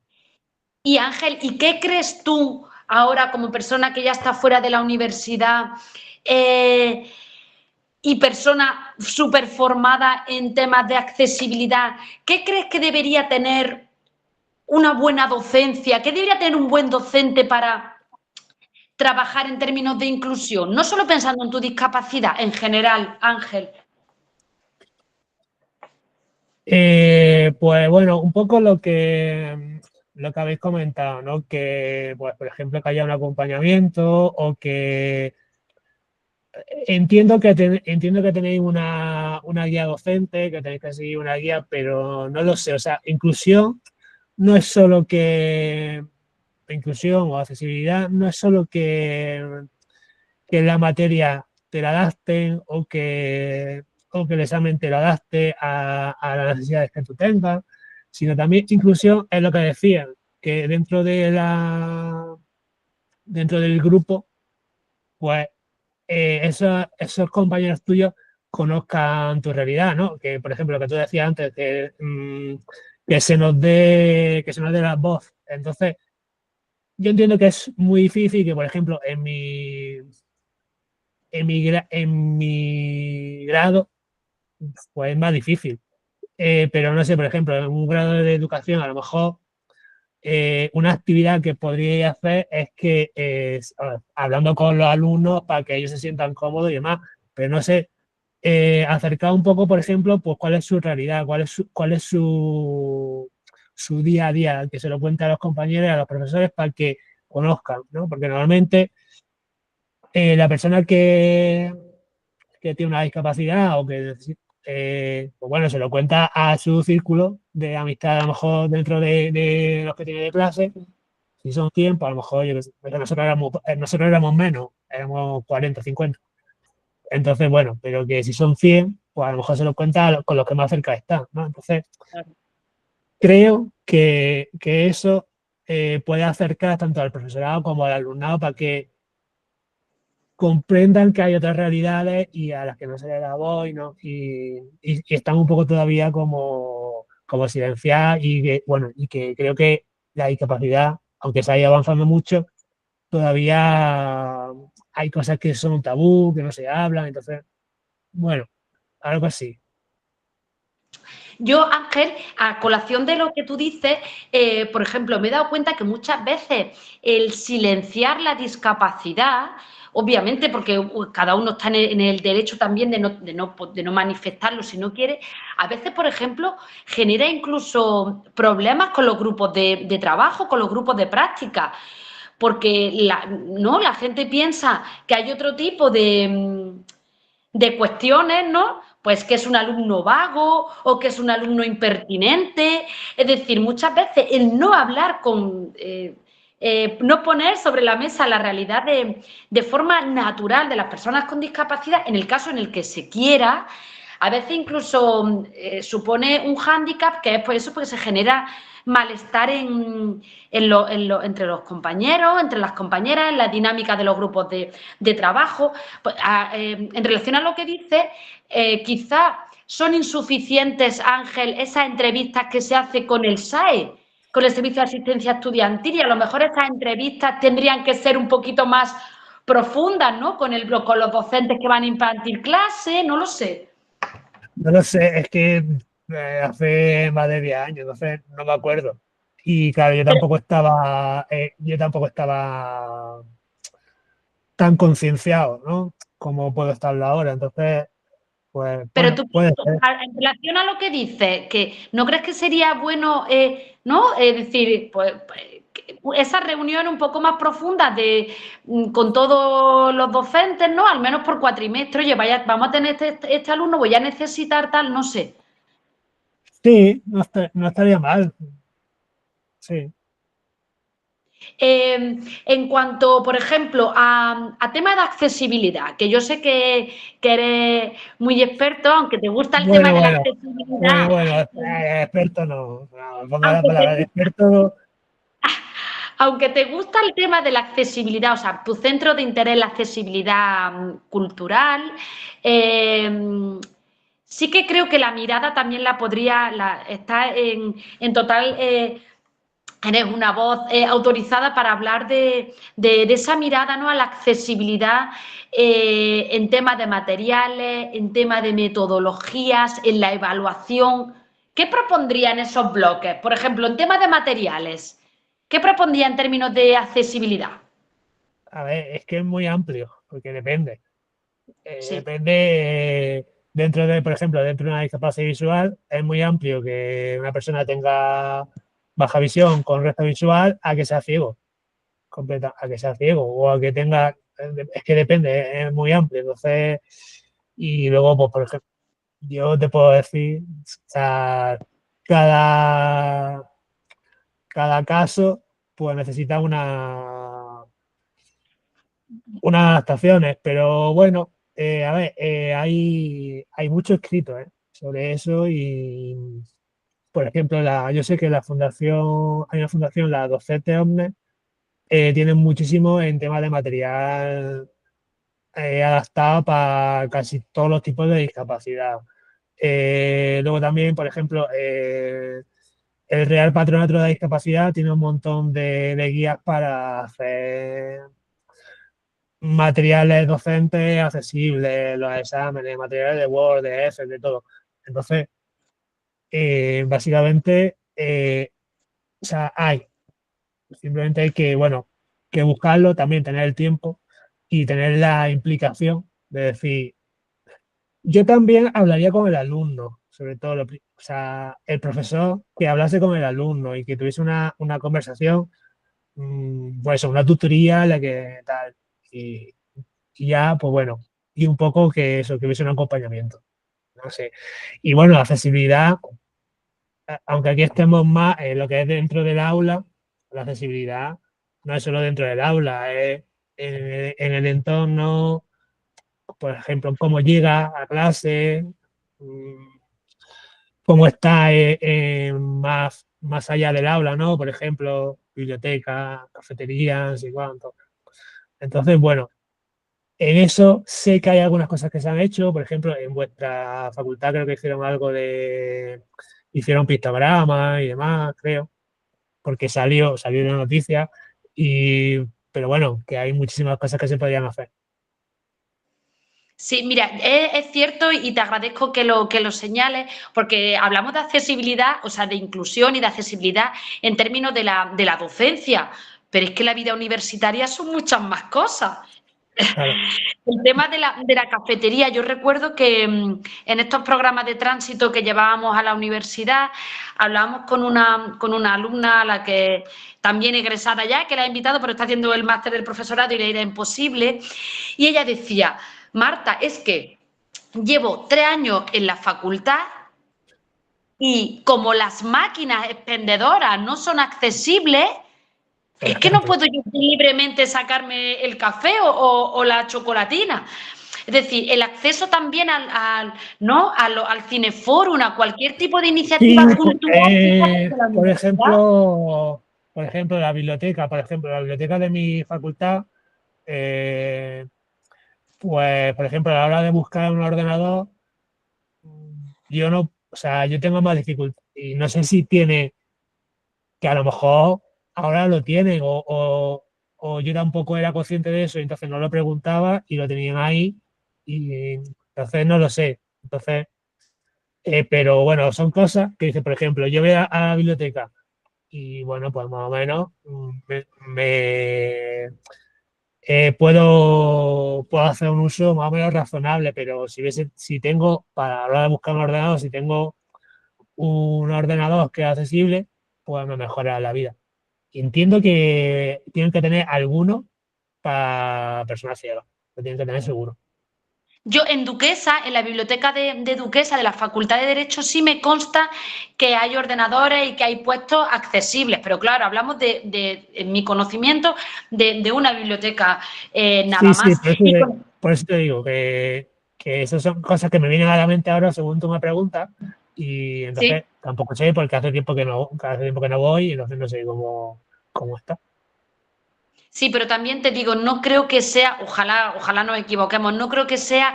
Y Ángel, ¿y qué crees tú ahora como persona que ya está fuera de la universidad y persona súper formada en temas de accesibilidad? ¿Qué crees que debería tener una buena docencia? ¿Qué debería tener un buen docente para trabajar en términos de inclusión? No solo pensando en tu discapacidad, en general, Ángel. Pues bueno, un poco lo que habéis comentado, ¿no? Que, pues, por ejemplo, que haya un acompañamiento o que entiendo que tenéis una guía docente, que tenéis que seguir una guía, pero no lo sé. O sea, inclusión no es solo que inclusión o accesibilidad no es solo que la materia te la adapten o que el examen te lo adapte a las necesidades que tú tengas, sino también inclusión es lo que decían, que dentro del grupo, pues esos compañeros tuyos conozcan tu realidad, ¿no? Que, por ejemplo, lo que tú decías antes, que se nos dé la voz. Entonces, yo entiendo que es muy difícil que, por ejemplo, en mi grado, pues es más difícil. Pero no sé, por ejemplo, en un grado de educación, a lo mejor una actividad que podría hacer es que, hablando con los alumnos para que ellos se sientan cómodos y demás, pero no sé, acercar un poco, por ejemplo, pues cuál es su realidad, cuál es su día a día, que se lo cuente a los compañeros y a los profesores para que conozcan, ¿no? Porque normalmente la persona que tiene una discapacidad o que pues bueno, se lo cuenta a su círculo de amistad, a lo mejor dentro de los que tiene de clase. Si son 100, pues a lo mejor yo, nosotros éramos menos, éramos 40, 50. Entonces, bueno, pero que si son 100, pues a lo mejor se lo cuenta con los que más cerca están, ¿no? Entonces, creo que eso puede acercar tanto al profesorado como al alumnado para que comprendan que hay otras realidades y a las que no se les da voz y están un poco todavía como silenciadas y que creo que la discapacidad, aunque se haya avanzado mucho, todavía hay cosas que son un tabú, que no se hablan, entonces, bueno, algo así. Yo, Ángel, a colación de lo que tú dices, por ejemplo, me he dado cuenta que muchas veces el silenciar la discapacidad, obviamente porque cada uno está en el derecho también de no manifestarlo si no quiere, a veces, por ejemplo, genera incluso problemas con los grupos de trabajo, con los grupos de práctica, porque la gente piensa que hay otro tipo de cuestiones, ¿no? Pues que es un alumno vago o que es un alumno impertinente. Es decir, muchas veces el no hablar no poner sobre la mesa la realidad de forma natural de las personas con discapacidad, en el caso en el que se quiera, a veces incluso supone un hándicap, que es por eso porque se genera malestar entre los compañeros, entre las compañeras, en la dinámica de los grupos de trabajo. Pues, en relación a lo que dice, quizá son insuficientes, Ángel, esas entrevistas que se hace con el SAE, con el Servicio de Asistencia Estudiantil, y a lo mejor esas entrevistas tendrían que ser un poquito más profundas, ¿no? Con los docentes que van a impartir clase, no lo sé. No lo sé, es que hace más de 10 años, entonces no me acuerdo. Y claro, yo tampoco estaba tan concienciado, ¿no? Como puedo estarlo ahora. Entonces, pues Pero bueno, tú, puede ser. en relación a lo que dices, que ¿no crees que sería bueno, ¿no? Decir, pues, esa reunión un poco más profunda con todos los docentes, ¿no? Al menos por cuatrimestre, oye, vamos a tener este alumno, voy a necesitar tal, no sé. Sí, no estaría mal. Sí. En cuanto, por ejemplo, a tema de accesibilidad, que yo sé que eres muy experto, aunque te gusta el tema de la accesibilidad. Experto no, ponga la Aunque palabra de experto. Aunque te gusta el tema de la accesibilidad, o sea, tu centro de interés, la accesibilidad cultural, sí que creo que la mirada también está en total, eres una voz autorizada para hablar de esa mirada, ¿no?, a la accesibilidad en temas de materiales, en temas de metodologías, en la evaluación. ¿Qué propondría en esos bloques? Por ejemplo, en temas de materiales, ¿qué propondría en términos de accesibilidad? A ver, es que es muy amplio, porque depende. Sí. Depende, dentro de, por ejemplo, dentro de una discapacidad visual, es muy amplio que una persona tenga baja visión con resto visual a que sea ciego, a que sea ciego, o a que tenga, es que depende, es muy amplio. Entonces, y luego, pues, por ejemplo, yo te puedo decir, o sea, cada, cada caso, pues necesita unas adaptaciones, pero bueno, a ver, hay mucho escrito sobre eso y, por ejemplo, yo sé que hay una fundación, la Docente Omnes, tienen muchísimo en tema de material adaptado para casi todos los tipos de discapacidad. Luego también, por ejemplo, el Real Patronato de la Discapacidad tiene un montón de guías para hacer materiales docentes accesibles, los exámenes, materiales de Word, de Excel, de todo. Entonces, básicamente, o sea, simplemente hay que, bueno, que buscarlo, también tener el tiempo y tener la implicación de decir, yo también hablaría con el alumno, sobre todo, o sea, el profesor que hablase con el alumno y que tuviese una conversación, pues una tutoría en la que tal. Y ya, pues bueno, y un poco que eso, que hubiese un acompañamiento. No sé. Y bueno, la accesibilidad, aunque aquí estemos más en lo que es dentro del aula, la accesibilidad no es solo dentro del aula, es en el entorno, por ejemplo, cómo llega a clase, cómo está más allá del aula, ¿no? Por ejemplo, biblioteca, cafeterías y cuánto. Entonces, bueno, en eso sé que hay algunas cosas que se han hecho, por ejemplo, en vuestra facultad creo que hicieron pictogramas y demás, creo, porque salió una noticia, pero bueno, que hay muchísimas cosas que se podrían hacer. Sí, mira, es cierto y te agradezco que lo señales, porque hablamos de accesibilidad, o sea, de inclusión y de accesibilidad en términos de la docencia, pero es que la vida universitaria son muchas más cosas. Claro. El tema de la cafetería, yo recuerdo que en estos programas de tránsito que llevábamos a la universidad, hablábamos con una alumna a la que también egresada ya, que la ha invitado, pero está haciendo el máster del profesorado y le era imposible, y ella decía, Marta, es que llevo 3 años en la facultad y como las máquinas expendedoras no son accesibles, es que no puedo yo libremente sacarme el café o la chocolatina. Es decir, el acceso también ¿no? al cineforum, a cualquier tipo de iniciativa Sí, cultural. por ejemplo, la biblioteca de mi facultad, pues, por ejemplo, a la hora de buscar un ordenador, yo no, o sea, yo tengo más dificultad y no sé si tiene, que a lo mejor ahora lo tienen o yo tampoco era consciente de eso y entonces no lo preguntaba y lo tenían ahí y entonces no lo sé. Entonces, pero bueno, son cosas que dice, por ejemplo, yo voy a la biblioteca y bueno, pues más o menos puedo hacer un uso más o menos razonable, pero si tengo, para la hora de buscar un ordenador, si tengo un ordenador que es accesible, pues me mejora la vida. Entiendo que tienen que tener alguno para personas ciegas, lo tienen que tener seguro. Yo en Duquesa, en la biblioteca de Duquesa, de la Facultad de Derecho, sí me consta que hay ordenadores y que hay puestos accesibles, pero claro, hablamos en mi conocimiento, de una biblioteca nada Sí, más. por eso te digo que esas son cosas que me vienen a la mente ahora según tú me preguntas y Sí. entonces tampoco sé porque hace tiempo que no voy y entonces no sé cómo está. Sí, pero también te digo, no creo que sea, ojalá nos equivoquemos, no creo que sea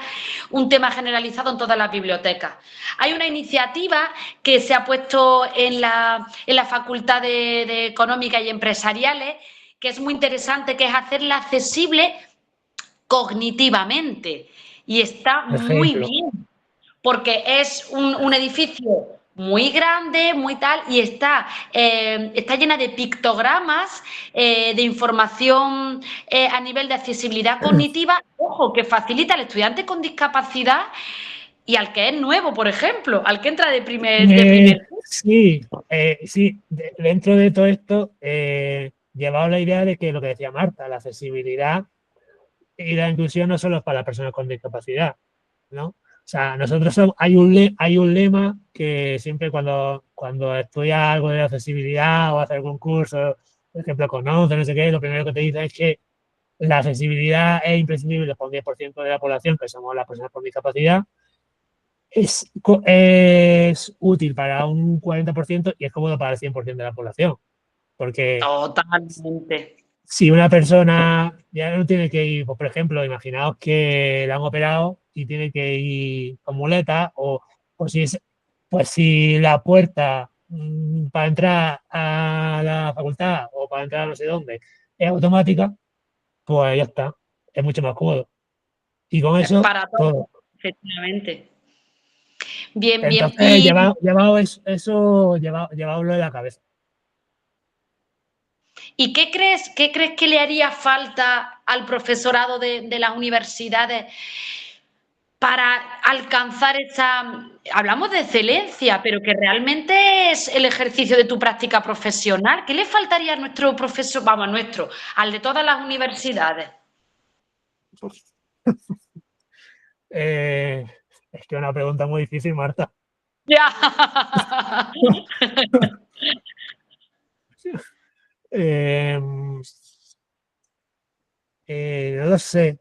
un tema generalizado en todas las bibliotecas. Hay una iniciativa que se ha puesto en la Facultad de Económica y Empresariales, que es muy interesante, que es hacerla accesible cognitivamente. Y está Por muy ejemplo, bien, porque es un edificio muy grande, muy tal, y está llena de pictogramas, de información a nivel de accesibilidad cognitiva, ojo, que facilita al estudiante con discapacidad y al que es nuevo, por ejemplo, al que entra de primer. Sí, dentro de todo esto, llevado la idea de que lo que decía Marta, la accesibilidad y la inclusión no solo es para las personas con discapacidad, ¿no? O sea, hay un lema que siempre cuando estudias algo de accesibilidad o haces algún curso, por ejemplo, Conoce, no sé qué, lo primero que te dice es que la accesibilidad es imprescindible para un 10% de la población, que somos las personas con discapacidad, es útil para un 40% y es cómodo para el 100% de la población. Porque Totalmente. si una persona ya no tiene que ir, pues, por ejemplo, imaginaos que la han operado y tiene que ir con muleta, pues si la puerta para entrar a la facultad o para entrar a no sé dónde es automática, pues ya está, es mucho más cómodo. Y con Es eso, para todos, todo. efectivamente. Bien, bien. Entonces, lleváoslo de la cabeza. ¿Y qué crees que le haría falta al profesorado de las universidades para alcanzar hablamos de excelencia, pero que realmente es el ejercicio de tu práctica profesional? ¿Qué le faltaría a nuestro profesor, vamos, al de todas las universidades? Es que es una pregunta muy difícil, Marta. Ya. No lo sé.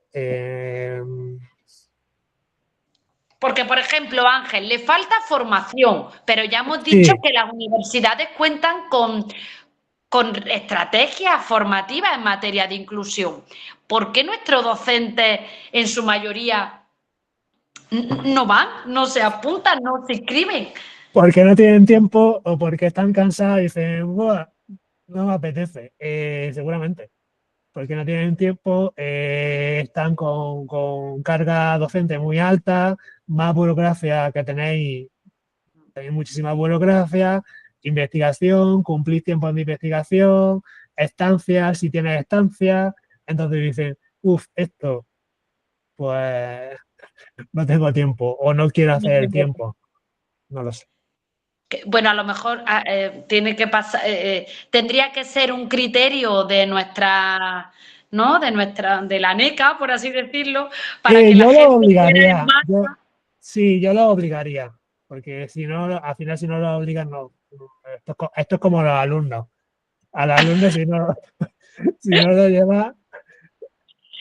Porque, por ejemplo, Ángel, le falta formación, pero ya hemos dicho Sí, que las universidades cuentan con estrategias formativas en materia de inclusión. ¿Por qué nuestros docentes, en su mayoría, no van, no se apuntan, no se inscriben? porque no tienen tiempo o porque están cansados y dicen, "Buah, no me apetece". Seguramente. Porque no tienen tiempo, están con carga docente muy alta, más burocracia que tenéis muchísima burocracia, investigación, cumplir tiempos de investigación, estancias, si tienes estancias. Entonces dicen, esto, pues no tengo tiempo o no quiero hacer el tiempo. No lo sé. Bueno, a lo mejor tiene que pasar, tendría que ser un criterio de nuestra, ¿no? De la NECA, por así decirlo, para que la Yo lo gente fuera en obligaría. masa. Sí, yo lo obligaría. Porque si no, al final, si no lo obligan, no. Esto es como los alumnos. Al alumno, si no lo lleva,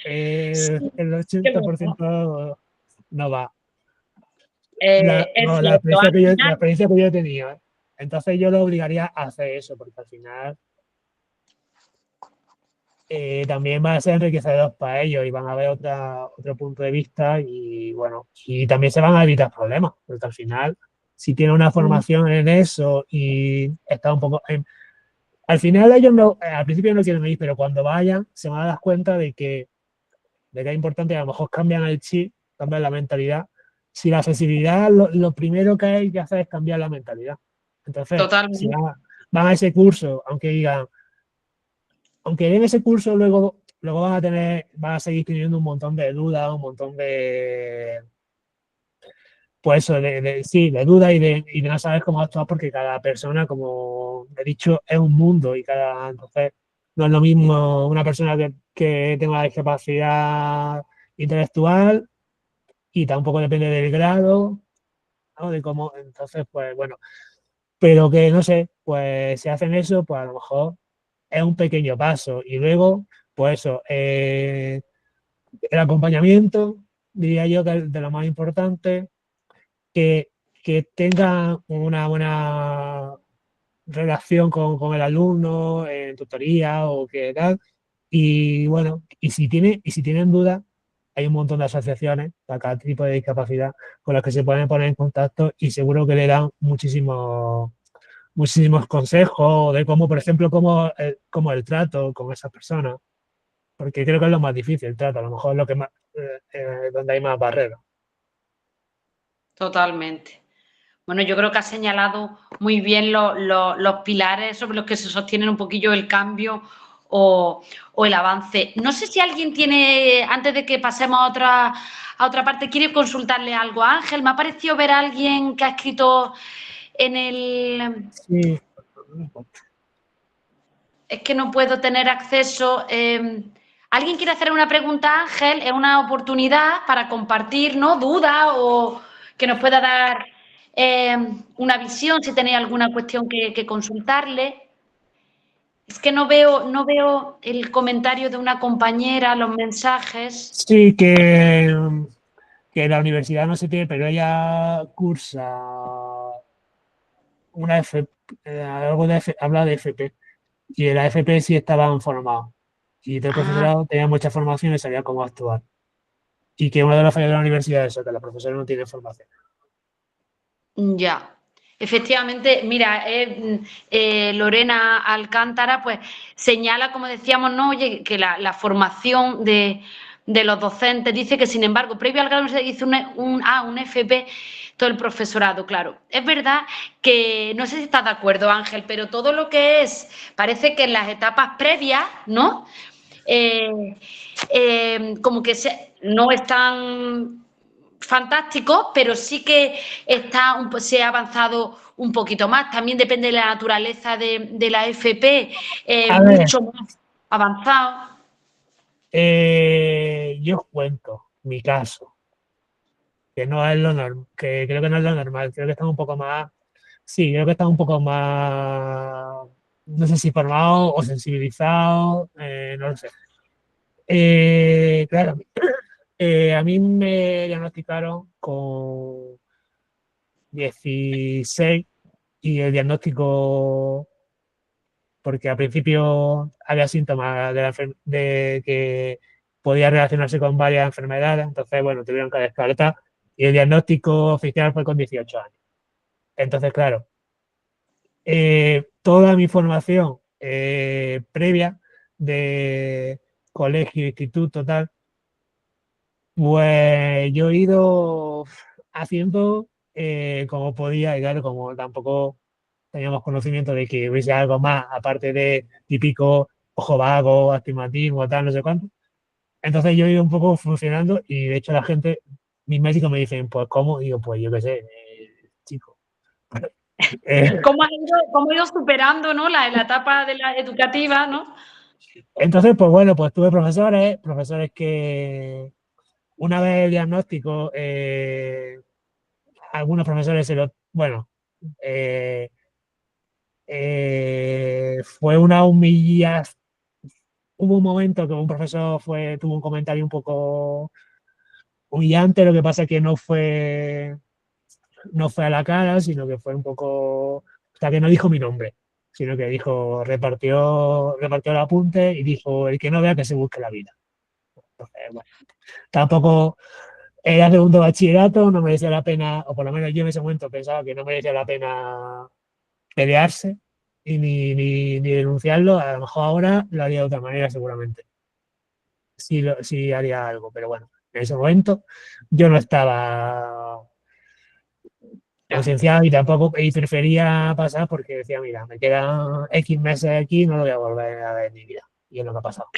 Sí, el qué bueno. 80% no va. Es No, cierto, al la final, experiencia que yo he tenido, ¿eh? Entonces yo lo obligaría a hacer eso, porque al final también va a ser enriquecedor para ellos y van a ver otro punto de vista y bueno, y también se van a evitar problemas, porque al final, si tiene una formación en eso y está un poco... al final ellos no, al principio no quieren ir, pero cuando vayan se van a dar cuenta de que es importante, a lo mejor cambian el chip, cambian la mentalidad. Si la accesibilidad, lo primero que hay que hacer es cambiar la mentalidad. Entonces, si totalmente. van a ese curso, aunque den ese curso, luego van a seguir teniendo un montón de dudas, un montón de, pues eso, sí, de dudas y de no saber cómo actuar, porque cada persona, como he dicho, es un mundo entonces no es lo mismo una persona que tenga discapacidad intelectual y tampoco depende del grado, ¿no? De cómo, entonces, pues bueno, pero que no sé, pues si hacen eso, pues a lo mejor es un pequeño paso. Y luego, pues eso, el acompañamiento, diría yo que es de lo más importante, que, que tengan una buena relación con el alumno en tutoría o que tal. Y bueno, y si tienen dudas, hay un montón de asociaciones para cada tipo de discapacidad con las que se pueden poner en contacto y seguro que le dan muchísimos consejos de cómo, por ejemplo, cómo el trato con esas personas, porque creo que es lo más difícil, el trato, a lo mejor es lo que más, donde hay más barreras. Totalmente. Bueno, yo creo que has señalado muy bien los pilares sobre los que se sostienen un poquillo el cambio o el avance. No sé si alguien tiene, antes de que pasemos a otra parte, quiere consultarle algo a Ángel. Me ha parecido ver a alguien que ha escrito en el... Sí. Es que no puedo tener acceso. ¿Alguien quiere hacer una pregunta a Ángel? Es una oportunidad para compartir, ¿no? Dudas o que nos pueda dar una visión si tenéis alguna cuestión que consultarle. Es que no veo el comentario de una compañera, los mensajes. Sí, que la universidad no se tiene, pero ella cursa una algo de habla de FP. Y en la FP sí estaban formados. Y del profesorado tenía mucha formación y sabía cómo actuar. Y que uno de los fallos de la universidad es eso, que la profesora no tiene formación. Ya, efectivamente, mira, Lorena Alcántara pues señala, como decíamos, ¿no? Oye, que la formación de los docentes dice que, sin embargo, previo al grado se hizo un FP todo el profesorado, claro. Es verdad que, no sé si estás de acuerdo, Ángel, pero todo lo que parece que en las etapas previas, ¿no? Como que no están fantástico, pero sí que se ha avanzado un poquito más. También depende de la naturaleza de la FP, mucho más avanzado. Yo os cuento mi caso, que no es lo normal, que creo que no es lo normal, creo que está un poco más, sí, creo que está un poco más, no sé si formado o sensibilizado, no lo sé. Claro, a mí me diagnosticaron con 16 y el diagnóstico, porque al principio había síntomas de que podía relacionarse con varias enfermedades, entonces, bueno, tuvieron que descartar y el diagnóstico oficial fue con 18 años. Entonces, claro, toda mi formación previa de colegio, instituto, tal, pues yo he ido haciendo como podía y claro, como tampoco teníamos conocimiento de que hubiese algo más aparte de típico ojo vago, astigmatismo, tal, no sé cuánto. Entonces yo he ido un poco funcionando y de hecho la gente, mis médicos me dicen, pues ¿cómo? Y digo, pues yo qué sé, chico. ¿Cómo ha ido superando, ¿no? la etapa de la educativa, ¿no? Entonces, pues bueno, pues tuve profesores que una vez el diagnóstico, algunos profesores bueno, fue una humillación. Hubo un momento que un profesor tuvo un comentario un poco humillante, lo que pasa es que no fue a la cara, sino que fue un poco, o sea, que no dijo mi nombre, sino que repartió el apunte y dijo, el que no vea que se busque la vida. Entonces, bueno, tampoco era segundo bachillerato, no merecía la pena, o por lo menos yo en ese momento pensaba que no merecía la pena pelearse y ni denunciarlo. A lo mejor ahora lo haría de otra manera seguramente. Sí haría algo, pero bueno, en ese momento yo no estaba concienciado y prefería pasar porque decía, mira, me quedan X meses aquí y no lo voy a volver a ver en mi vida. Y es lo que ha pasado.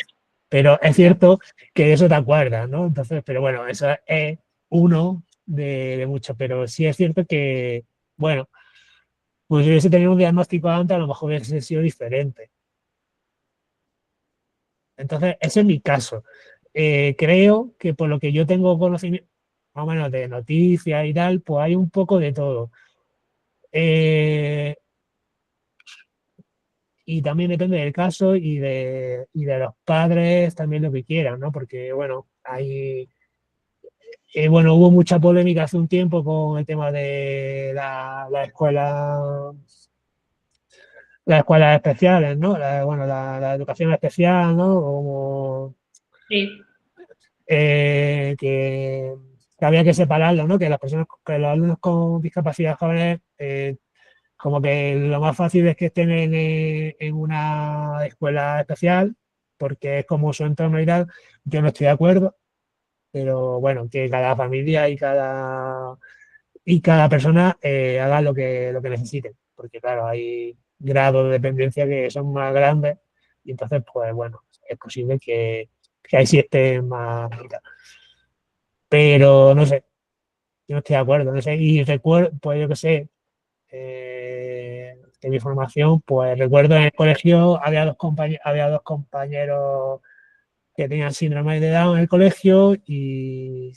Pero es cierto que de eso te acuerdas, ¿no? Entonces, pero bueno, eso es uno de muchos. Pero sí es cierto que, bueno, pues si hubiese tenido un diagnóstico antes, a lo mejor hubiese sido diferente. Entonces, ese es mi caso. Creo que por lo que yo tengo conocimiento, más o menos de noticias y tal, pues hay un poco de todo. Y también depende del caso y de los padres también lo que quieran, ¿no? Porque, bueno, bueno, hubo mucha polémica hace un tiempo con el tema de las escuelas especiales, ¿no? Bueno, la educación especial, ¿no? Como Sí. que había que separarlo, ¿no? Que que los alumnos con discapacidad jóvenes, como que lo más fácil es que estén en una escuela especial, porque es como su entorno y tal. Yo no estoy de acuerdo, pero bueno, que cada familia y cada persona haga lo que necesite, porque claro, hay grados de dependencia que son más grandes y entonces, pues bueno, es posible que ahí sí esté más... Pero no sé, yo no estoy de acuerdo, no sé, y recuerdo, pues yo qué sé, de mi formación, pues recuerdo en el colegio había dos compañeros que tenían síndrome de Down en el colegio y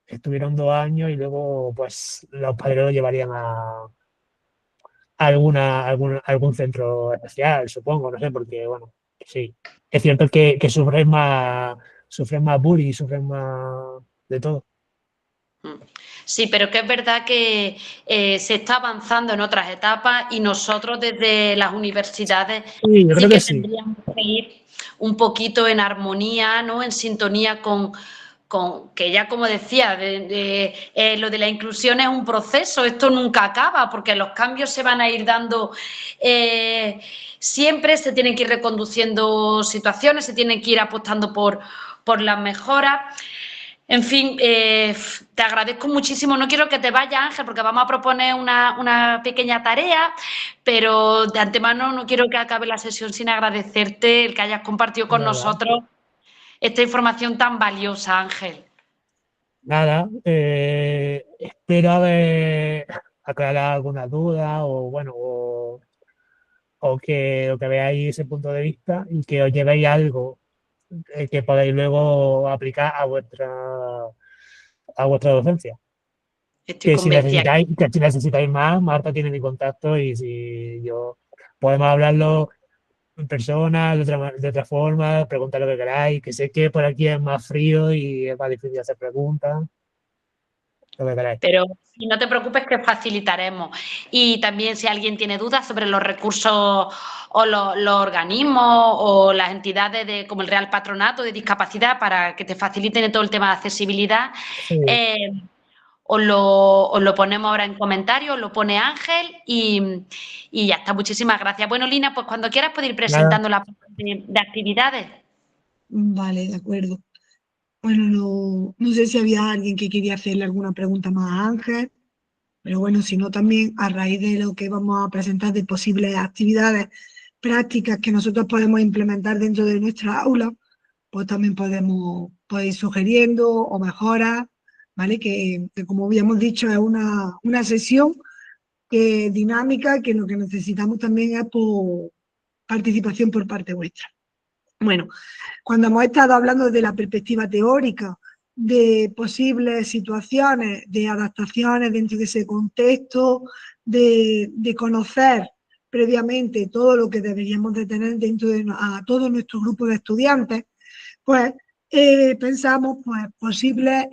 estuvieron 2 años y luego pues los padres lo llevarían a algún centro especial, supongo, no sé, porque bueno, sí, es cierto que sufren más bullying, sufren más de todo. Sí, pero que es verdad que se está avanzando en otras etapas y nosotros desde las universidades Sí, yo sí creo que que sí. tendríamos que ir un poquito en armonía, ¿no? En sintonía con que ya como decía, lo de la inclusión es un proceso, esto nunca acaba porque los cambios se van a ir dando siempre, se tienen que ir reconduciendo situaciones, se tienen que ir apostando por las mejoras. En fin, te agradezco muchísimo. No quiero que te vayas, Ángel, porque vamos a proponer una pequeña tarea, pero de antemano no quiero que acabe la sesión sin agradecerte el que hayas compartido con Nada, nosotros esta información tan valiosa, Ángel. nada, espero haber aclarado alguna duda o bueno, o que veáis ese punto de vista y que os llevéis algo que podáis luego aplicar a vuestra docencia. Estoy Que si convencida. necesitáis más, Marta tiene mi contacto y si yo podemos hablarlo en persona, de otra forma, preguntar lo que queráis, que sé que por aquí es más frío y es más difícil hacer preguntas, lo que queráis. Pero si no te preocupes que facilitaremos. Y también si alguien tiene dudas sobre los recursos o los organismos o las entidades como el Real Patronato de Discapacidad para que te faciliten todo el tema de accesibilidad, Sí, os lo ponemos ahora en comentarios, lo pone Ángel y ya está. Muchísimas gracias. Bueno, Lina, pues cuando quieras puedes ir nada, presentando la parte de actividades. Vale, de acuerdo. Bueno, no sé si había alguien que quería hacerle alguna pregunta más a Ángel, pero bueno, si no también a raíz de lo que vamos a presentar de posibles actividades prácticas que nosotros podemos implementar dentro de nuestra aula, pues también podéis ir sugiriendo o mejoras, ¿vale? Que como habíamos dicho es una sesión dinámica que lo que necesitamos también es participación por parte vuestra. Bueno, cuando hemos estado hablando de la perspectiva teórica, de posibles situaciones, de adaptaciones dentro de ese contexto, de conocer previamente todo lo que deberíamos de tener dentro de todo nuestro grupo de estudiantes, pues pensamos pues, posibles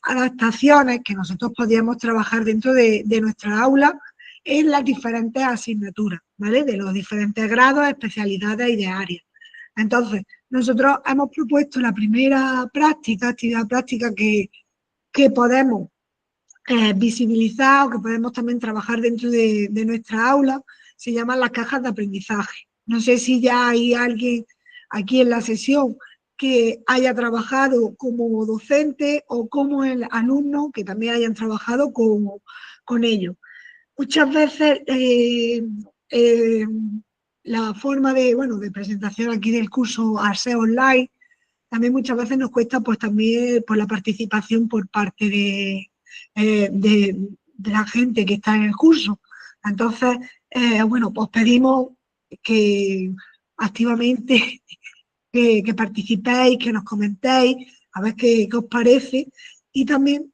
adaptaciones que nosotros podíamos trabajar dentro de nuestra aula en las diferentes asignaturas, ¿vale? De los diferentes grados, especialidades y de áreas. Entonces, nosotros hemos propuesto la primera actividad práctica que podemos visibilizar o que podemos también trabajar dentro de nuestra aula, se llaman las cajas de aprendizaje. No sé si ya hay alguien aquí en la sesión que haya trabajado como docente o como el alumno que también hayan trabajado con ellos. Muchas veces la forma de presentación aquí del curso ARSE Online también muchas veces nos cuesta pues también por la participación por parte de la gente que está en el curso. Entonces, bueno, pues pedimos que activamente que participéis, que nos comentéis, a ver qué os parece. Y también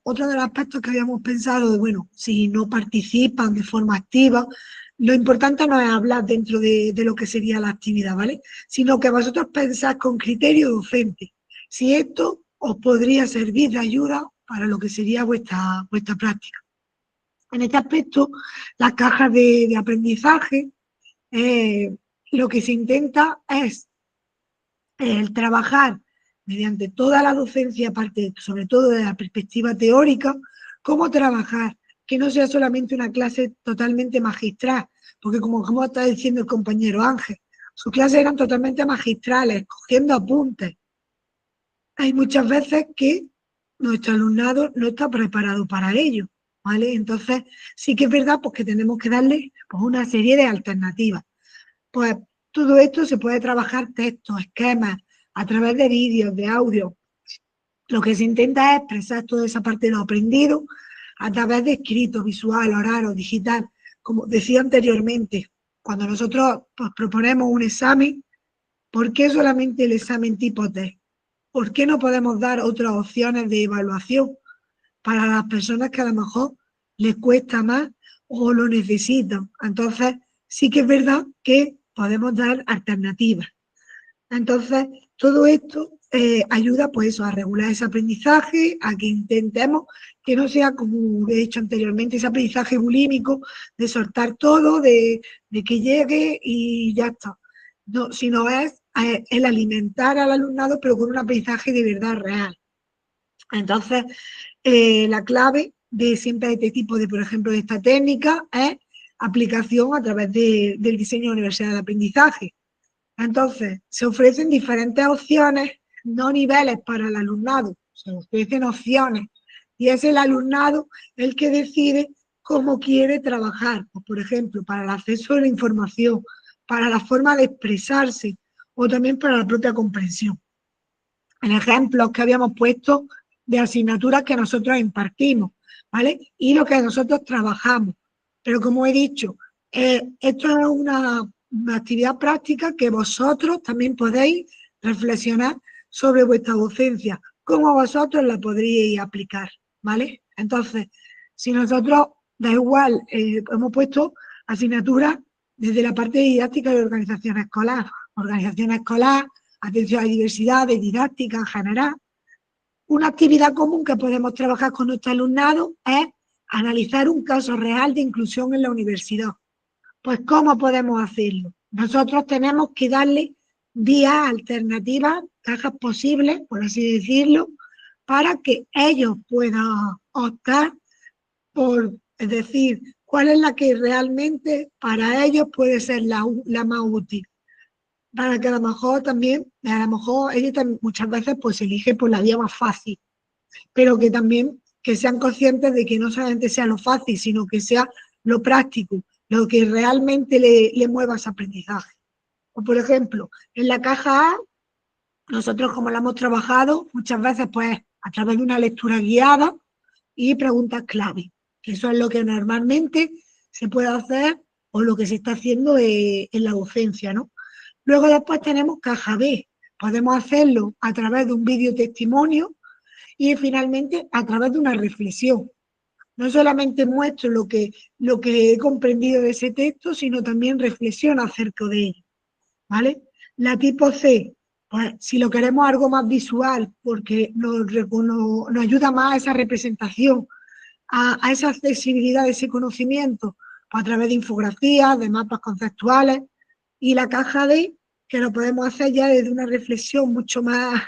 otro de los aspectos que habíamos pensado, bueno, si no participan de forma activa, lo importante no es hablar dentro de lo que sería la actividad, ¿vale? Sino que vosotros pensáis con criterio docente si esto os podría servir de ayuda para lo que sería vuestra práctica. En este aspecto, las cajas de aprendizaje, lo que se intenta es el trabajar mediante toda la docencia, aparte, sobre todo de la perspectiva teórica, cómo trabajar, que no sea solamente una clase totalmente magistral, porque como está diciendo el compañero Ángel, sus clases eran totalmente magistrales, cogiendo apuntes. Hay muchas veces que nuestro alumnado no está preparado para ello, ¿vale? Entonces, sí que es verdad pues, que tenemos que darle pues, una serie de alternativas. Pues todo esto se puede trabajar textos, esquemas, a través de vídeos, de audio. Lo que se intenta es expresar toda esa parte de lo aprendido a través de escrito, visual, oral o digital. Como decía anteriormente, cuando nosotros pues, proponemos un examen, ¿por qué solamente el examen tipo test? ¿Por qué no podemos dar otras opciones de evaluación para las personas que a lo mejor les cuesta más o lo necesitan? Entonces, sí que es verdad que podemos dar alternativas. Entonces, todo esto ayuda pues eso, a regular ese aprendizaje, a que intentemos que no sea, como he dicho anteriormente, ese aprendizaje bulímico de soltar todo, de que llegue y ya está. No, sino es el alimentar al alumnado, pero con un aprendizaje de verdad real. Entonces, la clave de siempre este tipo de, por ejemplo, de esta técnica es aplicación a través del diseño de universidad de aprendizaje. Entonces, se ofrecen diferentes opciones, no niveles para el alumnado, se ofrecen opciones y es el alumnado el que decide cómo quiere trabajar, pues, por ejemplo, para el acceso a la información, para la forma de expresarse o también para la propia comprensión. En ejemplos que habíamos puesto de asignaturas que nosotros impartimos, ¿vale? Y lo que nosotros trabajamos. Pero como he dicho, esto es una actividad práctica que vosotros también podéis reflexionar sobre vuestra docencia, cómo vosotros la podríais aplicar, ¿vale? Entonces, si nosotros, da igual, hemos puesto asignaturas desde la parte didáctica de organización escolar, atención a la diversidad, de didáctica en general. Una actividad común que podemos trabajar con nuestro alumnado es analizar un caso real de inclusión en la universidad. Pues, ¿cómo podemos hacerlo? Nosotros tenemos que darle vías alternativas, cajas posibles, por así decirlo, para que ellos puedan optar por, es decir, cuál es la que realmente para ellos puede ser la más útil. Para que a lo mejor también, ellos también muchas veces pues eligen por la vía más fácil, pero que también que sean conscientes de que no solamente sea lo fácil, sino que sea lo práctico, lo que realmente le mueva ese aprendizaje. O por ejemplo, en la caja A, nosotros como la hemos trabajado, muchas veces pues a través de una lectura guiada y preguntas clave, que eso es lo que normalmente se puede hacer o lo que se está haciendo en la docencia, ¿no? Luego después tenemos caja B, podemos hacerlo a través de un vídeo testimonio y finalmente a través de una reflexión. No solamente muestro lo que he comprendido de ese texto, sino también reflexiono acerca de ello, ¿vale? La tipo C, pues si lo queremos algo más visual, porque nos ayuda más a esa representación, a esa accesibilidad de ese conocimiento, pues a través de infografías, de mapas conceptuales, y la caja D, que lo podemos hacer ya desde una reflexión mucho más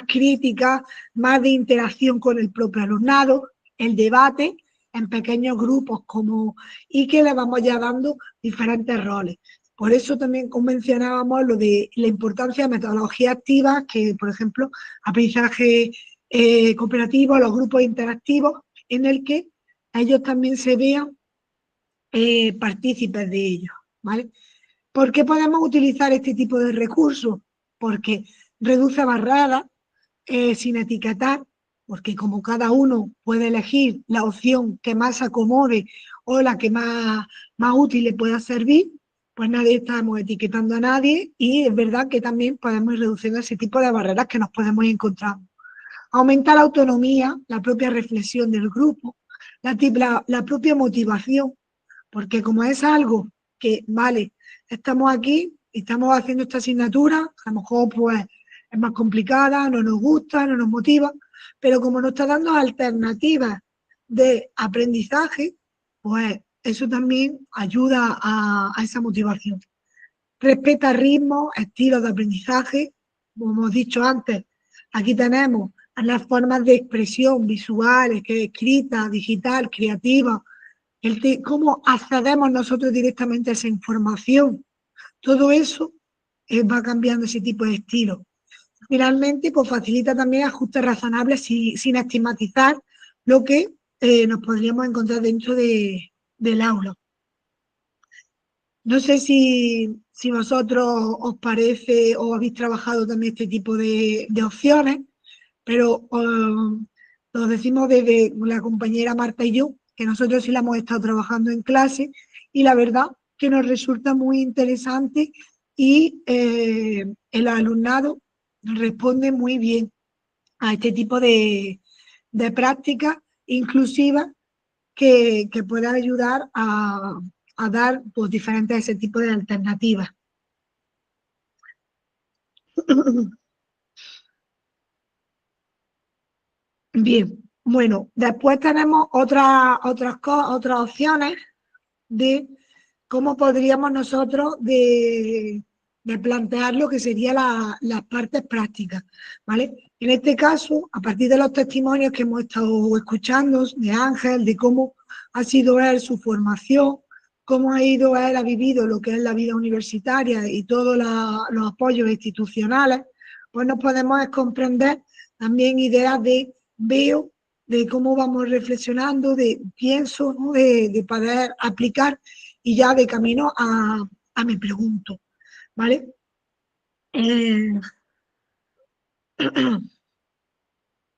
crítica, más de interacción con el propio alumnado, el debate en pequeños grupos y que le vamos ya dando diferentes roles. Por eso también mencionábamos lo de la importancia de metodologías activas, que por ejemplo, aprendizaje cooperativo, los grupos interactivos, en el que ellos también se vean partícipes de ellos, ¿vale? ¿Por qué podemos utilizar este tipo de recursos? Porque reduce barreras sin etiquetar, porque como cada uno puede elegir la opción que más se acomode o la que más útil le pueda servir, pues nadie estamos etiquetando a nadie y es verdad que también podemos ir reduciendo ese tipo de barreras que nos podemos ir encontrando. Aumenta la autonomía, la propia reflexión del grupo, la propia motivación, porque como es algo que, vale, estamos aquí, estamos haciendo esta asignatura, a lo mejor pues es más complicada, no nos gusta, no nos motiva, pero como nos está dando alternativas de aprendizaje, pues eso también ayuda a esa motivación. Respeta ritmos, estilos de aprendizaje, como hemos dicho antes, aquí tenemos las formas de expresión visuales, que escrita, digital, creativa, cómo accedemos nosotros directamente a esa información. Todo eso va cambiando ese tipo de estilo. Finalmente, pues facilita también ajustes razonables sin estigmatizar lo que nos podríamos encontrar dentro del aula. No sé si vosotros os parece o habéis trabajado también este tipo de opciones, pero lo decimos desde la compañera Marta y yo, que nosotros sí la hemos estado trabajando en clase y la verdad que nos resulta muy interesante y el alumnado responde muy bien a este tipo de prácticas inclusivas que puedan ayudar a dar pues, diferentes ese tipo de alternativas. Bien, bueno, después tenemos otras opciones de cómo podríamos nosotros de plantear lo que serían las partes prácticas, ¿vale? En este caso, a partir de los testimonios que hemos estado escuchando de Ángel, de cómo ha sido él su formación, cómo ha ido él, ha vivido lo que es la vida universitaria y todos los apoyos institucionales, pues nos podemos comprender también ideas de veo, de cómo vamos reflexionando, de pienso, ¿no? de poder aplicar y ya de camino a me pregunto, ¿vale?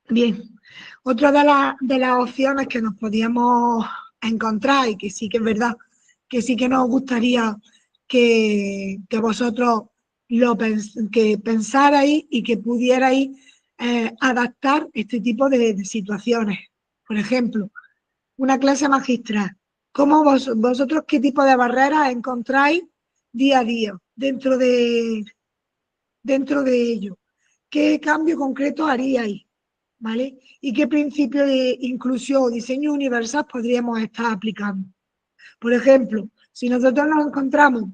Bien, otra de las opciones que nos podíamos encontrar y que sí que es verdad, que sí que nos gustaría que vosotros que pensarais y que pudierais adaptar este tipo de situaciones. Por ejemplo, una clase magistral. ¿Cómo vosotros qué tipo de barreras encontráis día a día dentro de ello? ¿Qué cambio concreto haríais? ¿Vale? ¿Y qué principio de inclusión o diseño universal podríamos estar aplicando? Por ejemplo, si nosotros nos encontramos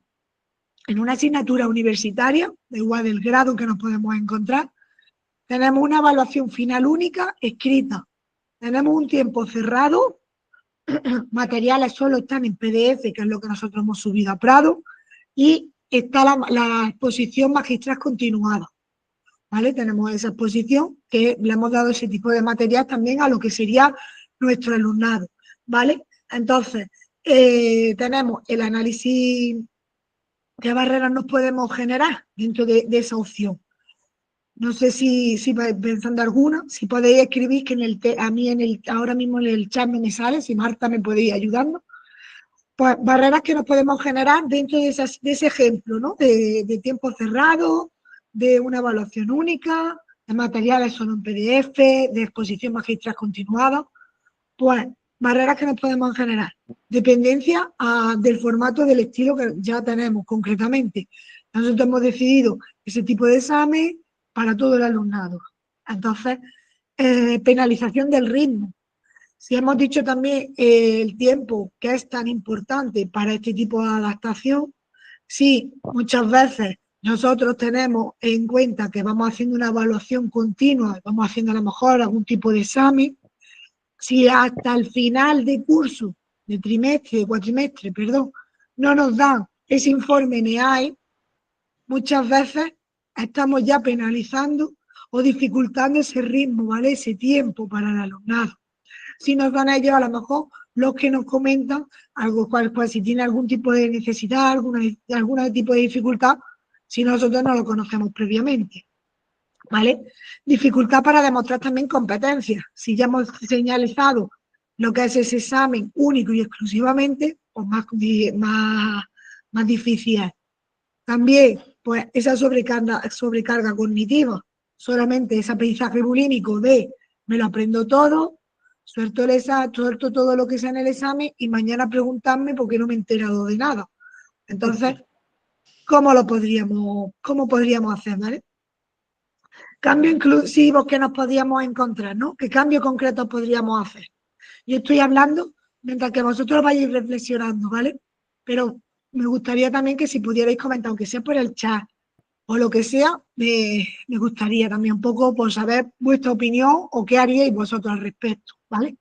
en una asignatura universitaria, da igual del grado que nos podemos encontrar, tenemos una evaluación final única escrita, tenemos un tiempo cerrado, materiales solo están en PDF, que es lo que nosotros hemos subido a Prado, y está la exposición magistral continuada. ¿Vale? Tenemos esa exposición que le hemos dado ese tipo de material también a lo que sería nuestro alumnado, ¿vale? Entonces, tenemos el análisis, qué barreras nos podemos generar dentro de esa opción. No sé si vais pensando alguna, si podéis escribir, que a mí ahora mismo en el chat me sale, si Marta me puede ir ayudando. Pues barreras que nos podemos generar dentro de ese ejemplo, ¿no? De tiempo cerrado, de una evaluación única, de materiales solo en PDF, de exposición magistral continuada. Pues barreras que nos podemos generar. Dependencia del formato, del estilo que ya tenemos concretamente. Nosotros hemos decidido ese tipo de examen para todo el alumnado. Entonces, penalización del ritmo. Si hemos dicho también el tiempo que es tan importante para este tipo de adaptación, sí, muchas veces nosotros tenemos en cuenta que vamos haciendo una evaluación continua, vamos haciendo a lo mejor algún tipo de examen, si hasta el final de curso, de trimestre, de cuatrimestre, perdón, no nos dan ese informe NEAE, muchas veces estamos ya penalizando o dificultando ese ritmo, ¿vale? Ese tiempo para el alumnado. Si nos dan ellos a lo mejor los que nos comentan algo, pues si tiene algún tipo de necesidad, algún tipo de dificultad, si nosotros no lo conocemos previamente, ¿vale? Dificultad para demostrar también competencias. Si ya hemos señalizado lo que es ese examen único y exclusivamente, pues más difícil es. También, pues esa sobrecarga cognitiva, solamente ese aprendizaje bulímico de me lo aprendo todo, suelto todo lo que sea en el examen y mañana preguntarme por qué no me he enterado de nada. Entonces, ¿cómo podríamos hacer, ¿vale? Cambios inclusivos que nos podríamos encontrar, ¿no? ¿Qué cambios concretos podríamos hacer? Yo estoy hablando mientras que vosotros vayáis reflexionando, ¿vale? Pero me gustaría también que si pudierais comentar, aunque sea por el chat o lo que sea, me gustaría también un poco por saber vuestra opinión o qué haríais vosotros al respecto, ¿vale?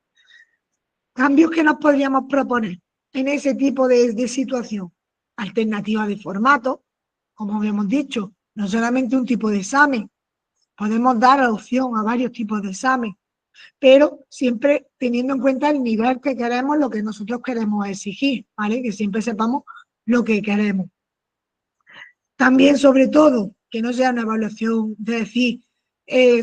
Cambios que nos podríamos proponer en ese tipo de situación. Alternativas de formato, como habíamos dicho, no solamente un tipo de examen, podemos dar opción a varios tipos de examen, pero siempre teniendo en cuenta el nivel que queremos, lo que nosotros queremos exigir, ¿vale? Que siempre sepamos lo que queremos. También, sobre todo, que no sea una evaluación de decir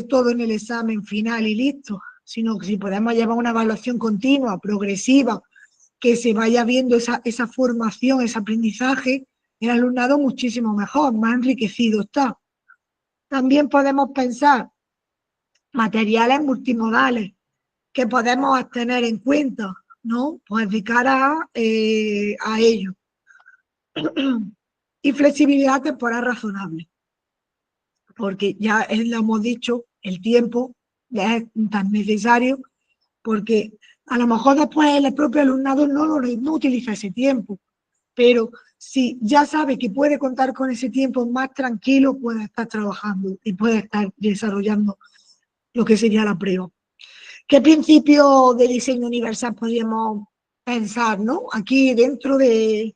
todo en el examen final y listo, sino que si podemos llevar una evaluación continua, progresiva, que se vaya viendo esa formación, ese aprendizaje, el alumnado muchísimo mejor, más enriquecido está. También podemos pensar materiales multimodales que podemos tener en cuenta, ¿no? Pues de cara a ello. Y flexibilidad temporal razonable, porque ya lo hemos dicho, el tiempo es tan necesario, porque a lo mejor después el propio alumnado no utiliza ese tiempo, pero si ya sabe que puede contar con ese tiempo más tranquilo, puede estar trabajando y puede estar desarrollando lo que sería la prueba. ¿Qué principio de diseño universal podríamos pensar, ¿no? Aquí dentro de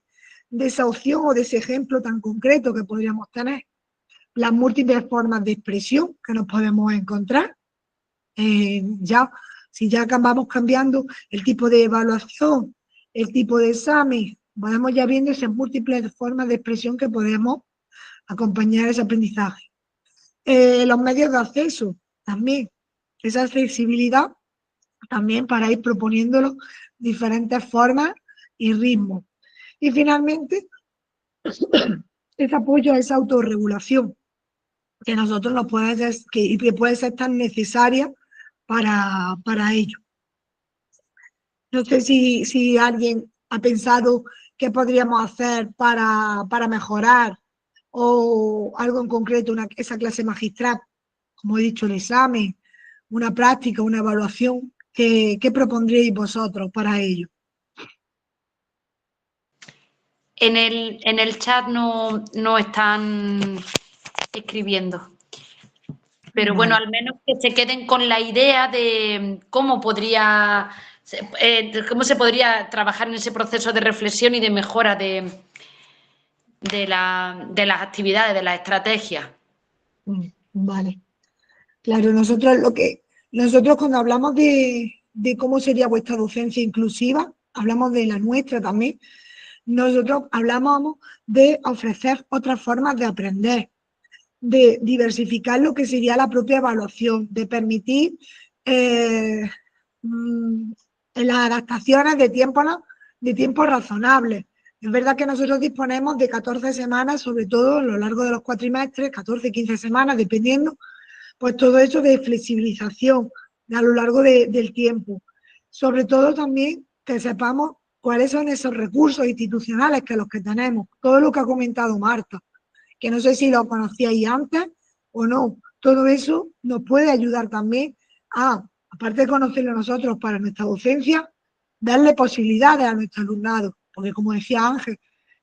esa opción o de ese ejemplo tan concreto que podríamos tener. Las múltiples formas de expresión que nos podemos encontrar. Si ya vamos cambiando el tipo de evaluación, el tipo de examen, vamos ya viendo esas múltiples formas de expresión que podemos acompañar ese aprendizaje. Los medios de acceso también, esa accesibilidad también para ir proponiéndolo diferentes formas y ritmos. Y finalmente, ese apoyo a esa autorregulación que nosotros nos puede ser, que puede ser tan necesaria para ello. No sé si alguien ha pensado qué podríamos hacer para mejorar o algo en concreto, esa clase magistral, como he dicho, el examen, una práctica, una evaluación. ¿Qué propondríais vosotros para ello? En el chat no están escribiendo. Pero bueno, al menos que se queden con la idea de cómo se podría trabajar en ese proceso de reflexión y de mejora de las actividades, de las estrategias. Vale. Claro, nosotros cuando hablamos de cómo sería vuestra docencia inclusiva, hablamos de la nuestra también, nosotros hablamos de ofrecer otras formas de aprender, de diversificar lo que sería la propia evaluación, de permitir las adaptaciones de tiempos razonables. Es verdad que nosotros disponemos de 14 semanas, sobre todo a lo largo de los cuatrimestres, 14, 15 semanas, dependiendo, pues todo eso de flexibilización a lo largo del tiempo. Sobre todo también que sepamos cuáles son esos recursos institucionales que los que tenemos, todo lo que ha comentado Marta, que no sé si lo conocíais antes o no. Todo eso nos puede ayudar también aparte de conocerlo nosotros para nuestra docencia, darle posibilidades a nuestro alumnado, porque como decía Ángel,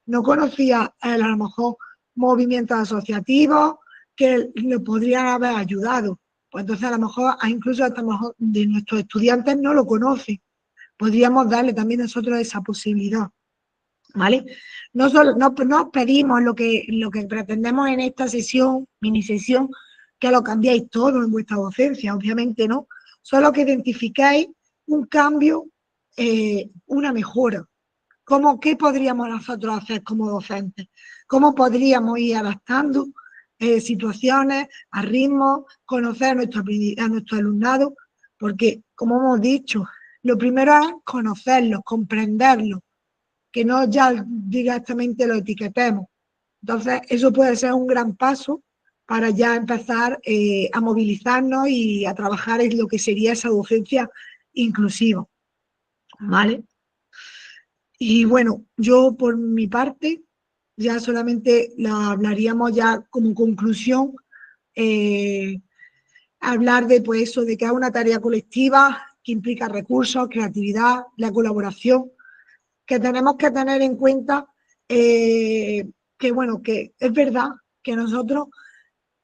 no conocía a lo mejor movimientos asociativos que le podrían haber ayudado. Pues entonces a lo mejor, incluso a lo mejor de nuestros estudiantes no lo conocen. Podríamos darle también nosotros esa posibilidad. ¿Vale? No pedimos lo que pretendemos en esta sesión, mini sesión, que lo cambiáis todo en vuestra docencia, obviamente no, solo que identificáis un cambio, una mejora. ¿Qué podríamos nosotros hacer como docentes? ¿Cómo podríamos ir adaptando situaciones, a ritmos, conocer a nuestro alumnado? Porque, como hemos dicho, lo primero es conocerlos, comprenderlos, que no ya directamente lo etiquetemos. Entonces, eso puede ser un gran paso para ya empezar a movilizarnos y a trabajar en lo que sería esa docencia inclusiva. ¿Vale? Y bueno, yo por mi parte, ya solamente la hablaríamos ya como conclusión, hablar de pues eso, de que es una tarea colectiva que implica recursos, creatividad, la colaboración, que tenemos que tener en cuenta que, bueno, que es verdad que nosotros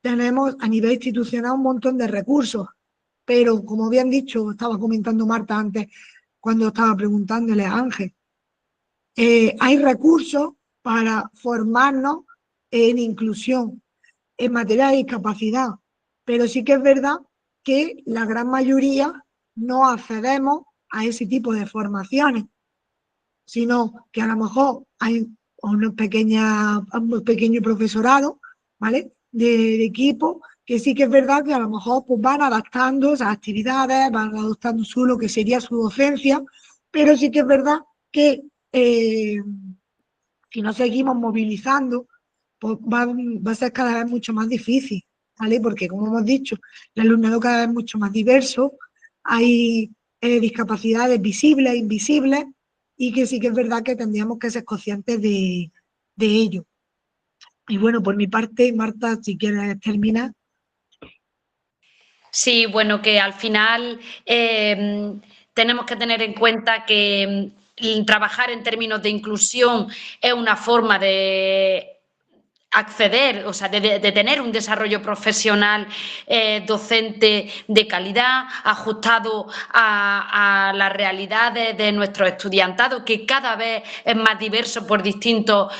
tenemos a nivel institucional un montón de recursos, pero como bien dicho, estaba comentando Marta antes cuando estaba preguntándole a Ángel, hay recursos para formarnos en inclusión, en materia de discapacidad, pero sí que es verdad que la gran mayoría no accedemos a ese tipo de formaciones, sino que a lo mejor hay un pequeño profesorado, ¿vale? De equipo, que sí que es verdad que a lo mejor pues, van adaptando esas actividades, van adoptando lo que sería su docencia, pero sí que es verdad que si no seguimos movilizando, pues va a ser cada vez mucho más difícil, ¿vale? Porque, como hemos dicho, el alumnado cada vez es mucho más diverso, hay discapacidades visibles e invisibles, y que sí que es verdad que tendríamos que ser conscientes de ello. Y bueno, por mi parte, Marta, si quieres terminar. Sí, bueno, que al final tenemos que tener en cuenta que trabajar en términos de inclusión es una forma de acceder, o sea, de tener un desarrollo profesional docente de calidad, ajustado a las realidades de nuestro estudiantado, que cada vez es más diverso por distintos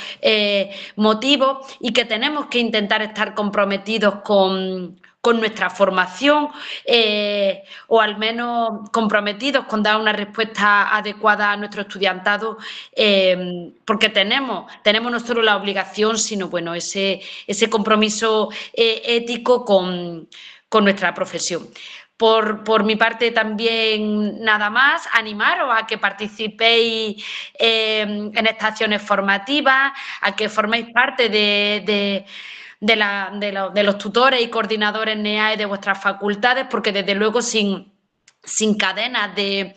motivos, y que tenemos que intentar estar comprometidos con nuestra formación, o al menos comprometidos con dar una respuesta adecuada a nuestro estudiantado, porque tenemos no solo la obligación, sino bueno, ese compromiso ético con nuestra profesión. Por mi parte también nada más, animaros a que participéis en estas acciones formativas, a que forméis parte de los tutores y coordinadores NEAE de vuestras facultades, porque desde luego sin cadenas de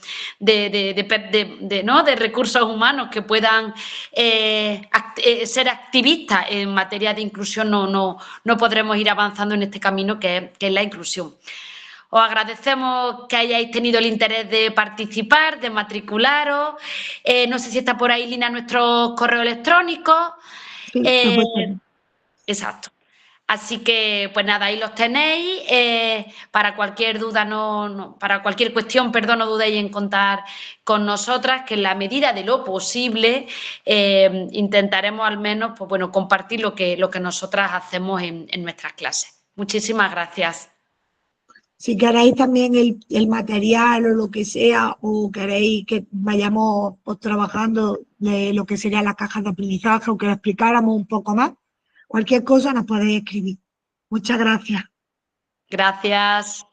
recursos humanos que puedan ser activistas en materia de inclusión, no podremos ir avanzando en este camino que es la inclusión. Os agradecemos que hayáis tenido el interés de participar, de matricularos. No sé si está por ahí, Lina, nuestro correo electrónico. Sí, Exacto. Así que, pues nada, ahí los tenéis. Para cualquier duda, para cualquier cuestión, no dudéis en contar con nosotras, que en la medida de lo posible intentaremos al menos, pues bueno, compartir lo que nosotras hacemos en nuestras clases. Muchísimas gracias. Si queréis también el material o lo que sea, o queréis que vayamos trabajando de lo que serían las cajas de aprendizaje, o que lo explicáramos un poco más, cualquier cosa nos podéis escribir. Muchas gracias. Gracias.